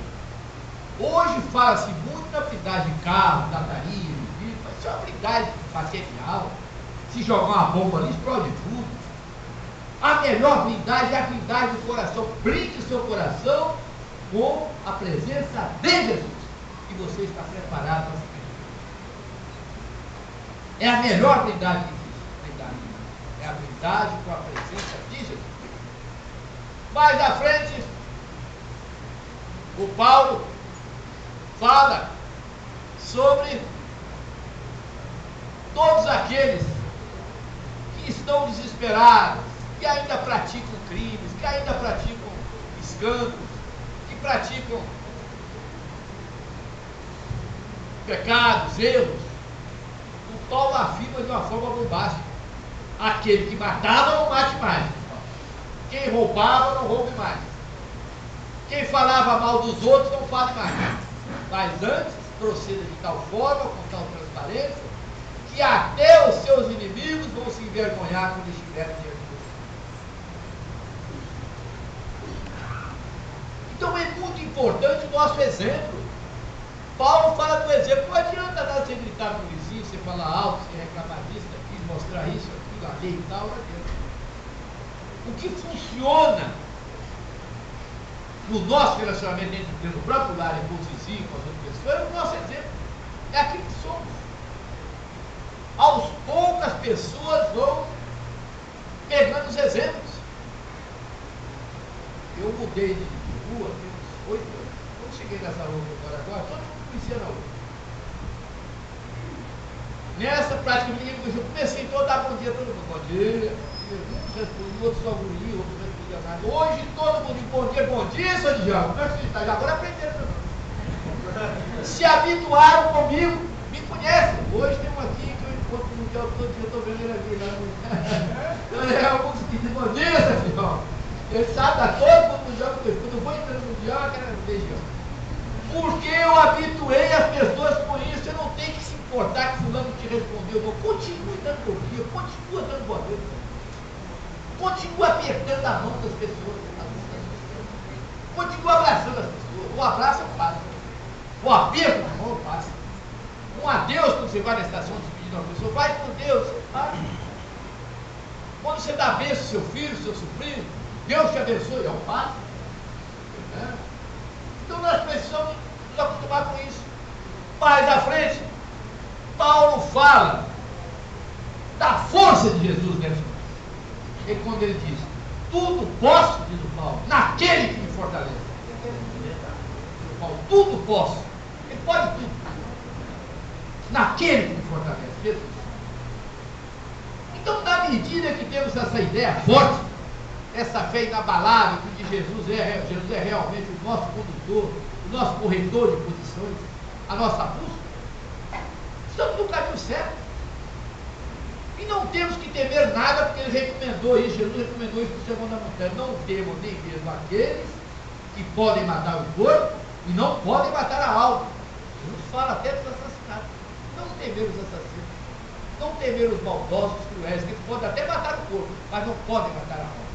Hoje fala-se muito na blindagem de carro, lataria, mas isso é uma blindagem material. Se jogar uma bomba ali, explode tudo. A melhor blindagem é a blindagem do coração. Blinde o seu coração com a presença de Jesus. E você está preparado para se beneficiar. É a melhor blindagem que existe. É a blindagem com a presença de Jesus. Mais à frente, o Paulo fala sobre todos aqueles que estão desesperados, que ainda praticam crimes, que ainda praticam escândalos, que praticam pecados, erros. O Paulo afirma de uma forma bombástica: aquele que matava, não mate mais. Quem roubava, não roube mais. Quem falava mal dos outros, não fale mais. Mas antes, proceda de tal forma, com tal transparência, que até os seus inimigos vão se envergonhar quando estiverem diante de você. Então é muito importante o nosso exemplo. Paulo fala do exemplo. Não adianta nada você gritar no vizinho, você falar alto, você reclamar disso, daquilo, mostrar isso, aquilo, a lei e tal, não adianta. O que funciona no nosso relacionamento dentro do próprio lar, com os vizinhos, com as outras pessoas, é o nosso exemplo. É aquilo que somos. Aos poucos as pessoas vão pegando os exemplos. Eu mudei de rua, tem uns 8 anos. Quando cheguei nessa rua agora, todo mundo conhecia na rua. Nessa prática, ninguém me conhecia. Eu comecei então a dar bom dia a todo mundo. Bom dia. Uns respondiam, outros só guriam, outros não respondiam nada. Hoje todo mundo diz bom dia, seu Djalma. Como é que você está? Agora aprenderam também. Se habituaram comigo, me conhecem. Hoje tem um aqui que eu encontro no Djalma todo dia, estou vendo ele aqui. Então é alguns que dizem bom dia, seu Djalma. Ele sabe, está todo mundo no Djalma. Quando eu vou entrando no Djalma, eu quero ver Djalma. Porque eu habituei as pessoas com isso. Você não tem que se importar que fulano te respondeu. Não. Continue dando bom dia, continua dando boa noite. Continua apertando a mão das pessoas. Continua abraçando as pessoas. O abraço eu faço. O aperto na mão eu faço. Um adeus quando você vai na estação despedindo uma pessoa. Vai com Deus, você faz. Quando você dá bênção ao seu filho, ao seu sobrinho, Deus te abençoe, eu faço. Então nós precisamos nos acostumar com isso. Mais à frente, Paulo fala da força de Jesus dentro de nós. E quando ele diz, tudo posso, diz o Paulo, naquele que me fortalece. O Paulo, tudo posso. Ele pode tudo. Naquele que me fortalece, Jesus. Então, na medida que temos essa ideia forte, essa fé inabalável que Jesus é realmente o nosso condutor, o nosso corretor de posições, a nossa bússola, estamos no caminho certo. E não temos que temer nada, porque ele recomendou isso, Jesus recomendou isso no Sermão da Montanha. Não temam nem mesmo aqueles que podem matar o corpo e não podem matar a alma. Jesus fala até dos assassinatos. Não temer os assassinos, não temer os maldosos, os cruéis, que podem até matar o corpo, mas não podem matar a alma.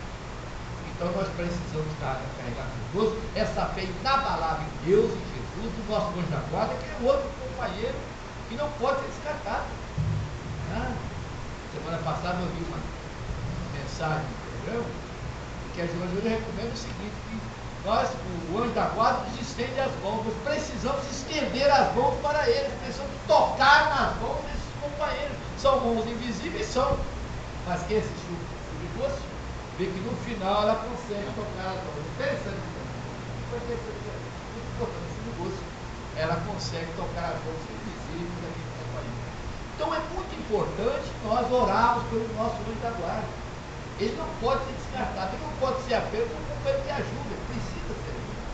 Então nós precisamos estar carregados conosco essa fé inabalável em Deus, em Jesus, do nosso anjo da guarda, que é outro companheiro que não pode ser descartado. Semana passada eu vi uma mensagem no programa que a Joana recomenda o seguinte, que nós, o anjo da guarda, nos estende as mãos. Nós precisamos estender as mãos para eles, precisamos tocar nas mãos desses companheiros. São mãos invisíveis, são, mas quem assistiu o negócio vê que no final ela consegue tocar as mãos. Interessante, muito importante esse negócio. Ela consegue tocar as mãos invisíveis daquele companheiro. Então é muito importante nós orarmos pelo nosso anjo da guarda. Ele não pode ser descartado, ele não pode ser apenas um companheiro de ajuda, ele precisa ser ajuda.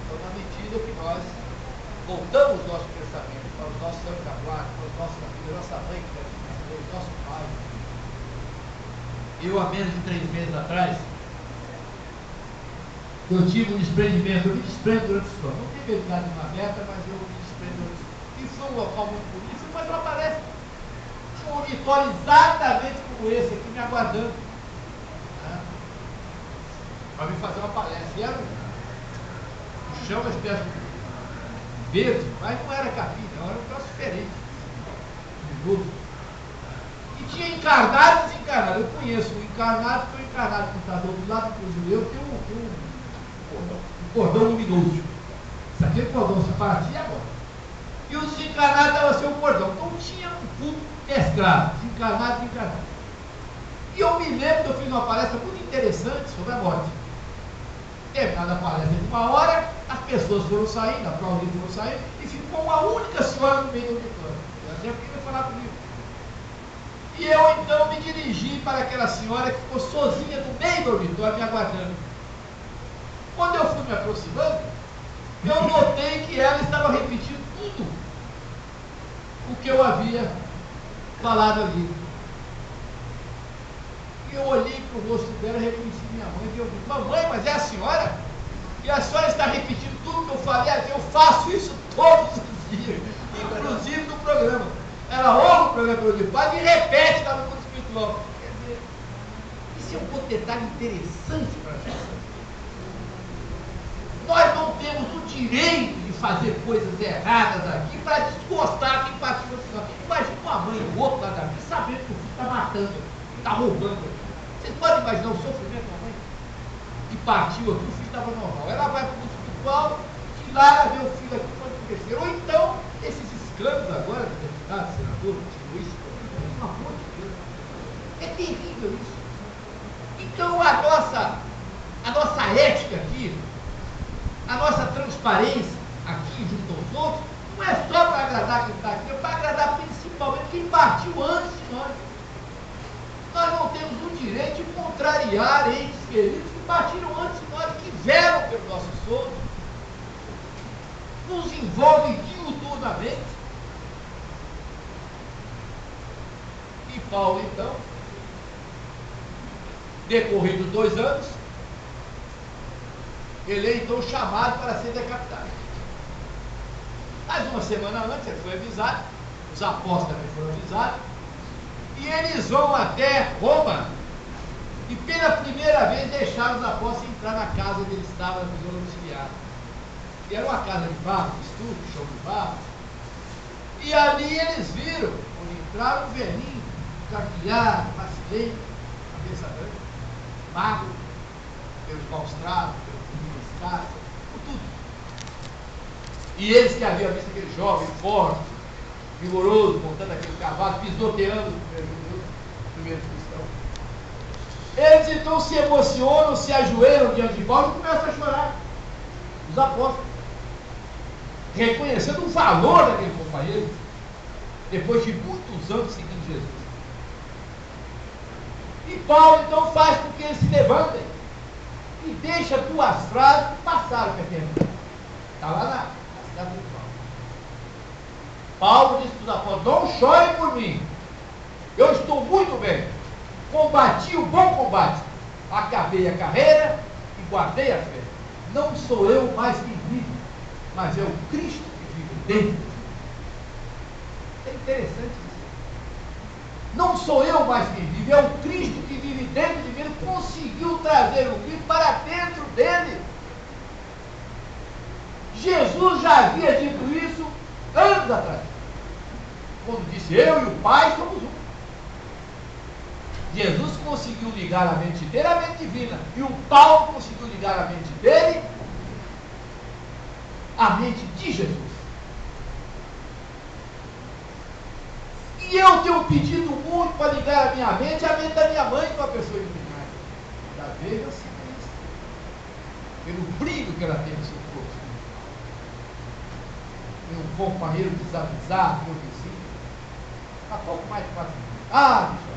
Então, na medida que nós voltamos o nosso pensamento para os nossos anjos da guarda, para os nossos amigos, a nossa mãe, que é o nosso pai. Eu, há menos de 3 meses atrás, eu tive um desprendimento, eu me desprendo durante o sono. Não tive habilidade de uma meta, mas eu me desprendo durante o sono. E foi um local muito bonito, mas uma palestra. Tinha um auditório exatamente como esse aqui me aguardando. Para me fazer uma palestra. E era um chão, uma espécie de verde, mas não era capim, não, era um troço diferente. E tinha encarnado e desencarnado. Eu conheço o encarnado, porque o encarnado que está do outro lado do judeu tem um cordão luminoso. Isso aqui é cordão separatista agora. E o desencarnado estava sem o cordão. Então tinha um culto mesclado, desencarnado e desencarnado. E eu me lembro que eu fiz uma palestra muito interessante sobre a morte. Terminada a palestra de 1 hora, as pessoas foram saindo, aplaudindo, foram saindo, e ficou uma única senhora no meio do auditório. Ela sempre queria falar comigo. E eu então me dirigi para aquela senhora que ficou sozinha no meio do auditório, me aguardando. Quando eu fui me aproximando, eu notei que ela estava repetindo tudo o que eu havia falado ali. E eu olhei para o rosto dela, reconheci minha mãe, e eu disse, mamãe, mas é a senhora? E a senhora está repetindo tudo que eu falei aqui, eu faço isso todos os dias, inclusive no programa. Ela ouve o programa de paz e repete lá no mundo espiritual. Quer dizer, isso é um outro detalhe interessante para a gente. Nós não temos o direito de fazer coisas erradas aqui para desgostar quem participa do final. Imagina uma mãe e o outro lá da vida sabendo que o filho está matando, está roubando. Vocês podem imaginar o sofrimento da mãe? que partiu aqui, o filho estava normal. Ela vai para o mundo espiritual, e lá ela vê o filho aqui quando crescer. Ou então, esses escândalos agora, do deputado, senador, Luiz, uma fonte de Deus. É terrível isso. Então a nossa ética aqui, a nossa transparência aqui junto aos outros, não é só para agradar quem está aqui, é para agradar principalmente quem partiu antes de nós. Nós não temos o direito de contrariar entes queridos que partiram antes de nós, que velam pelos nossos sonhos, nos envolvem diuturnamente. E Paulo, então, decorridos 2 anos, ele é então chamado para ser decapitado. Mas uma semana antes ele foi avisado, os apóstolos também foram avisados, e eles vão até Roma, e pela primeira vez deixaram os apóstolos entrar na casa onde ele estava, na prisão domiciliar. E era uma casa de barro, de estudo, chão de barro. E ali eles viram, quando entraram, um velhinho, carquilhado, macilento, cabeça branca, magro, pelos maus tratos, pelos escasos, por tudo. E eles que haviam visto aquele jovem forte, vigoroso, montando aquele cavalo, pisoteando o primeiro cristão. Eles então se emocionam, se ajoelham diante de Paulo e começam a chorar. Os apóstolos, reconhecendo o valor daquele companheiro, depois de muitos anos seguindo Jesus. E Paulo então faz com que eles se levantem e deixa 2 frases que passaram pela terra. Está lá na cidade do Paulo disse para os apóstolos: não chorem por mim, eu estou muito bem, combati o bom combate, acabei a carreira e guardei a fé. Não sou eu mais que vivo, mas é o Cristo que vive dentro de mim. É interessante isso. Não sou eu mais quem vive, é o Cristo que vive dentro de mim. Ele conseguiu trazer o Cristo para dentro dele. Jesus já havia dito isso anos atrás, quando disse: eu e o Pai somos um. Jesus conseguiu ligar a mente dele à mente divina, e o Paulo conseguiu ligar a mente dele à mente de Jesus. E eu tenho pedido muito para ligar a minha mente à mente da minha mãe, que é uma pessoa iluminada. Da vez eu sinto isso, pelo brilho que ela tem no seu corpo. Meu companheiro desavisado, meu vizinho, há pouco mais de 4 anos. Ah, bicho,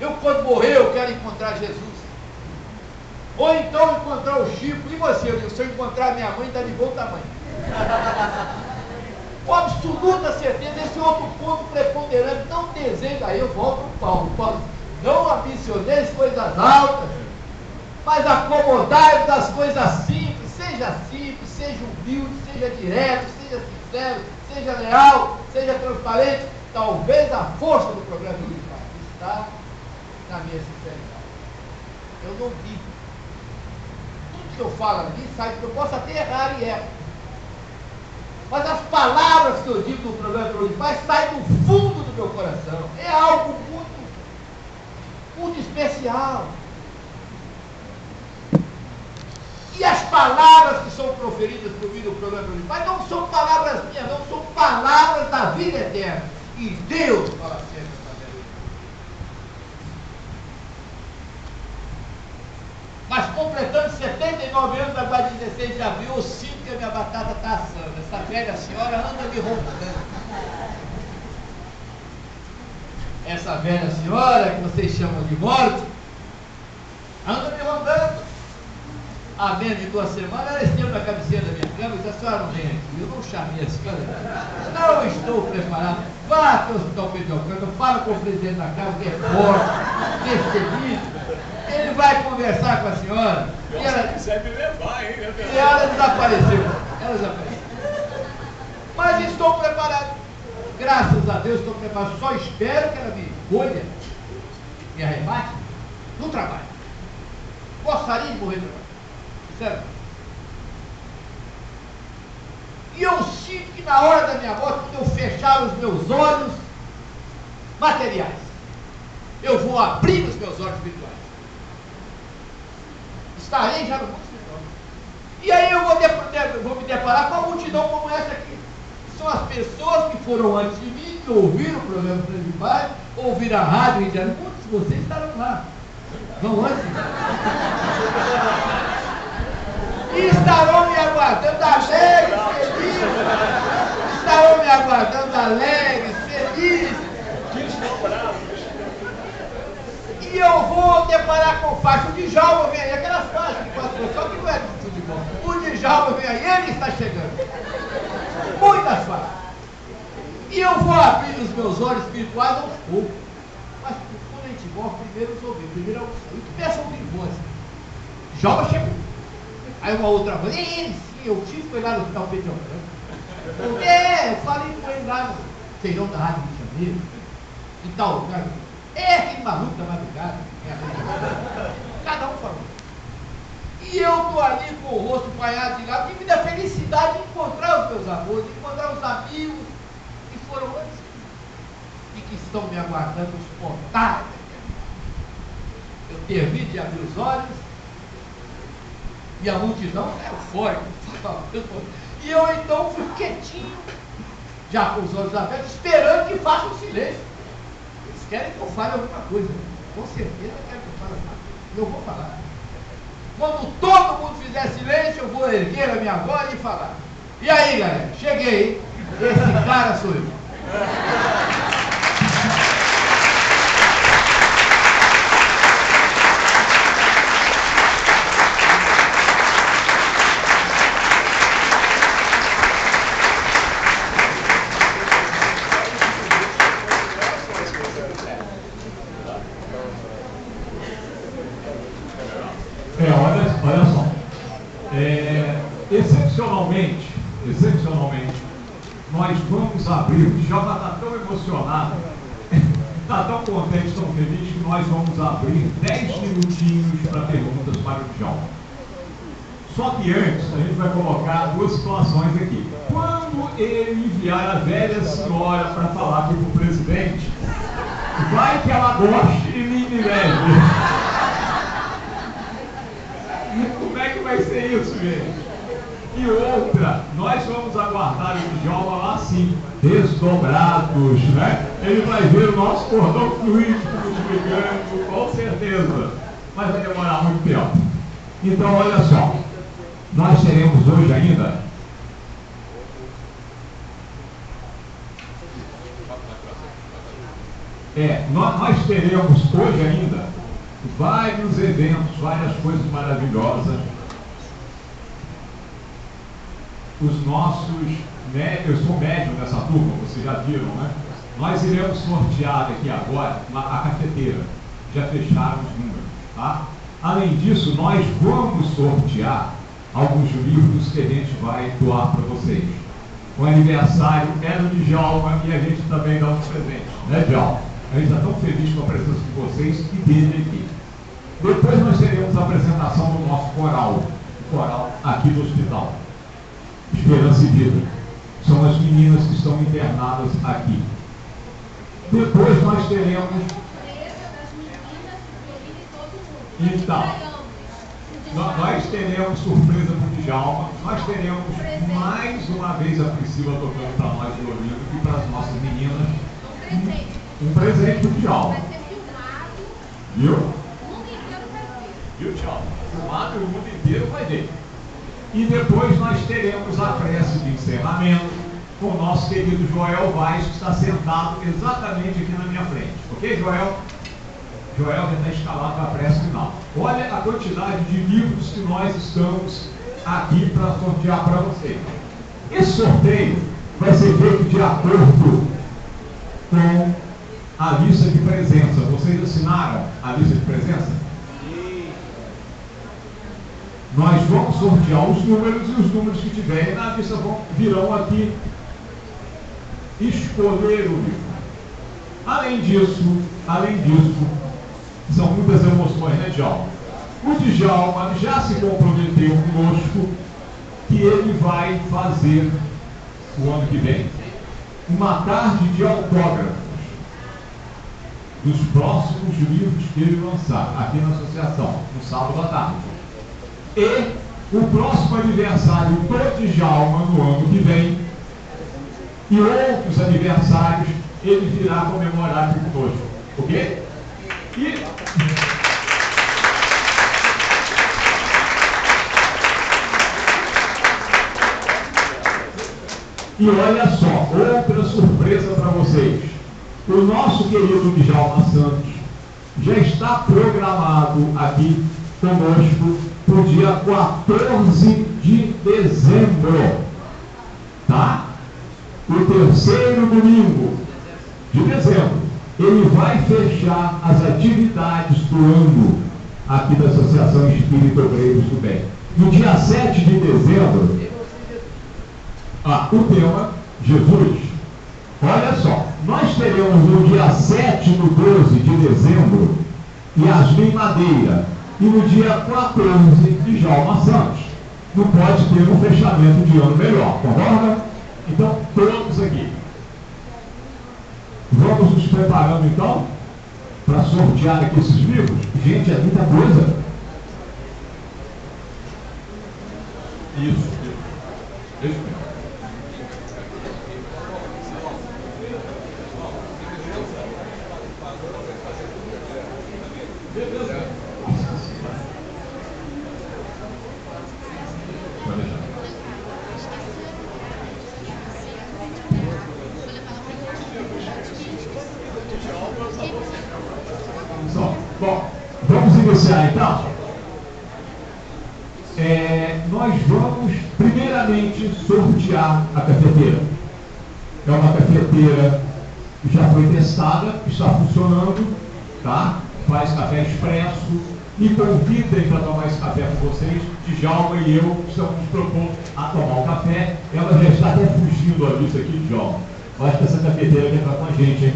eu quando morrer eu quero encontrar Jesus. Ou então encontrar o Chico. E você? Eu digo: se eu encontrar minha mãe, está de bom tamanho. Com absoluta certeza, esse outro ponto preponderante, não desejo. Aí eu volto para o Paulo: não ambicioneis coisas altas, mas acomodai-vos das coisas simples. Seja humilde, seja direto, seja sincero, seja leal, seja transparente. Talvez a força do programa do Pai está na minha sinceridade. Eu não digo. Tudo que eu falo ali sai, porque eu posso até errar e erro. Mas as palavras que eu digo no programa do Pai saem do fundo do meu coração. É algo muito, muito especial. E as palavras que são proferidas por mim no programa do Pai não são palavras minhas, não, são palavras da vida eterna. E Deus fala sempre através de mim. Mas completando 79 anos, agora 16 de abril, eu sinto que a minha batata está assando. Essa velha senhora anda me roncando. Essa velha senhora, que vocês chamam de morte, anda me rondando. Há menos de 2 semanas, ela esteve na cabeceira da minha cama e disse: a senhora não vem aqui. Eu não chamei a senhora. Não estou preparado. Vá para o hospital Pedro Alcântara, fala com o presidente da Câmara, que é forte, destemido. Ele vai conversar com a senhora. E ela quiser me levar, hein? E ela desapareceu. Mas estou preparado. Graças a Deus estou preparado. Só espero que ela me colha, me arremate no trabalho. Gostaria de morrer no trabalho. Sério. E eu sinto que na hora da minha morte, quando eu fechar os meus olhos materiais, eu vou abrir os meus olhos espirituais. estarei já no mundo espiritual. E aí eu vou me deparar com uma multidão como essa aqui. São as pessoas que foram antes de mim, que ouviram o programa Transmibase, ouviram a rádio e disseram, muitos de vocês estarão lá. Vão antes. E estarão me aguardando alegres, felizes. Estarão me aguardando alegres, felizes. E eu vou deparar com faixa. O Djalma vem aí, aquelas faixas que passou, só que não é de futebol. O Djalma vem aí, ele está chegando. Muitas faixas. E eu vou abrir os meus olhos espirituais aos poucos. Mas quando a gente morre, primeiro os ouvidos, primeiro é o som. E começa a ouvir voz. Djalma chegou. Aí uma outra voz, ele sim, eu tive que ir lá no hospital Pedro Branco. Eu falei com ele lá no feirão da Rádio Rio de Janeiro, em tal lugar. Aquele maluco da madrugada. Cada um falou. E eu estou ali com o rosto banhado de lágrimas, e me dá felicidade de encontrar os meus amores, de encontrar os amigos que foram antes e que estão me aguardando os portais. Eu termino de abrir os olhos e a multidão é eufórica. E eu então fui quietinho, já com os olhos abertos, esperando que faça um silêncio. Eles querem que eu fale alguma coisa. Com certeza querem que eu fale alguma coisa. E eu vou falar. Quando todo mundo fizer silêncio, eu vou erguer a minha voz e falar. E aí, galera? Cheguei. Esse cara sou eu. Olha só, excepcionalmente, nós vamos abrir, o Djalma está tão emocionado, está tão contente, tão feliz, que nós vamos abrir 10 minutinhos para perguntas para o Djalma. Só que antes, a gente vai colocar duas situações aqui. Quando ele enviar a velha senhora para falar aqui para o presidente, vai que ela goste e me leve. Como é que vai ser isso, gente? E outra, nós vamos aguardar o Djalma lá sim, desdobrados, né? Ele vai ver o nosso cordão fluídico multiplicando, com certeza. Mas vai demorar muito tempo. Então, olha só, nós teremos hoje ainda nós teremos hoje ainda vários eventos, várias coisas maravilhosas. Os nossos, eu sou médium dessa turma, vocês já viram, né? Nós iremos sortear daqui agora a cafeteira. Já fecharam os números, tá? Além disso, nós vamos sortear alguns livros que a gente vai doar para vocês. O aniversário é do Djalma e a gente também dá um presente, né, Djalma? A gente está tão feliz com a presença de vocês e dele aqui. Depois nós teremos a apresentação do nosso coral, o coral aqui do hospital. Esperança e Vida. São as meninas que estão internadas aqui. Depois nós teremos... Então, nós teremos surpresa para o Djalma. Nós teremos mais uma vez a Priscila tocando para nós do Olímpico e para as nossas meninas. Um presente para o Djalma. Viu? Viu, Djalma? Filmado e o mundo inteiro vai ver. E depois nós teremos a prece de encerramento com o nosso querido Joel Vaz, que está sentado exatamente aqui na minha frente. Ok, Joel? Joel já está escalado para a prece final. Olha a quantidade de livros que nós estamos aqui para sortear para vocês. Esse sorteio vai ser feito de acordo com a lista de presença. Vocês assinaram a lista de presença? Nós vamos sortear os números e os números que tiverem na lista virão aqui escolher o livro. Além disso, são muitas emoções, né, Djalma? O Djalma já se comprometeu conosco que ele vai fazer, o ano que vem, uma tarde de autógrafos dos próximos livros que ele lançar aqui na associação, no sábado à tarde. E o próximo aniversário do Djalma no ano que vem, e outros aniversários, ele virá comemorar aqui conosco. Ok? E olha só, outra surpresa para vocês. O nosso querido Djalma Santos já está programado aqui conosco para o dia 14 de dezembro. Tá? O terceiro domingo de dezembro. Ele vai fechar as atividades do ano aqui da Associação Espírita Obreiros do Bem. No dia 7 de dezembro, o tema Jesus. Olha só, nós teremos no dia 7 do 12 de dezembro Yasmin Madeira e no dia 14 Djalma Santos. Não pode ter um fechamento de ano melhor, concorda? Então, todos aqui. Vamos nos preparando então para sortear aqui esses livros. Gente, é muita coisa. Isso mesmo. Bom, vamos iniciar então. Nós vamos primeiramente sortear a cafeteira. É uma cafeteira que já foi testada, está funcionando, tá? Faz café expresso e convidem para tomar esse café com vocês. Djalma e eu estamos nos propondo a tomar o café. Ela já está até fugindo ali, isso aqui, Djalma. Eu acho que essa cafeteira quer estar com a gente, hein?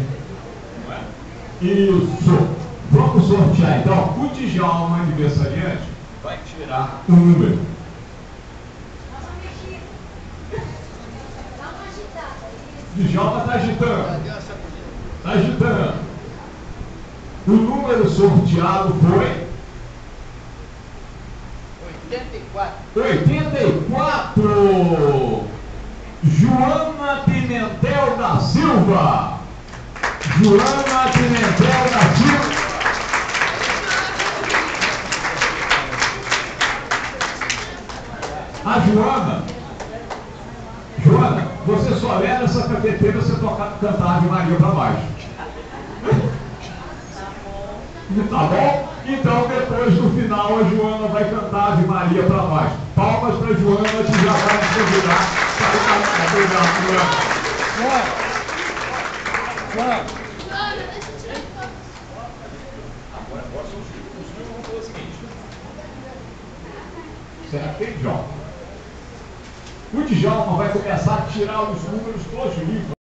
Isso! Vamos sortear então. O Djalma aniversariante vai tirar um número. Djalma está agitando. Está agitando. O número sorteado foi 84. Joana Pimentel da Silva. Joana Pimentel da Silva. A Joana, você só leva essa cafeteira se você cantar Ave Maria para baixo. Tá bom? Então depois no final a Joana vai cantar Ave Maria para baixo. Palmas para a Joana, que já vai nos convidar para cantar. Obrigado, Joana. Agora são os livros. Vamos fazer o seguinte. Será que tem Djalma? O Djalma vai começar a tirar os números dos livros.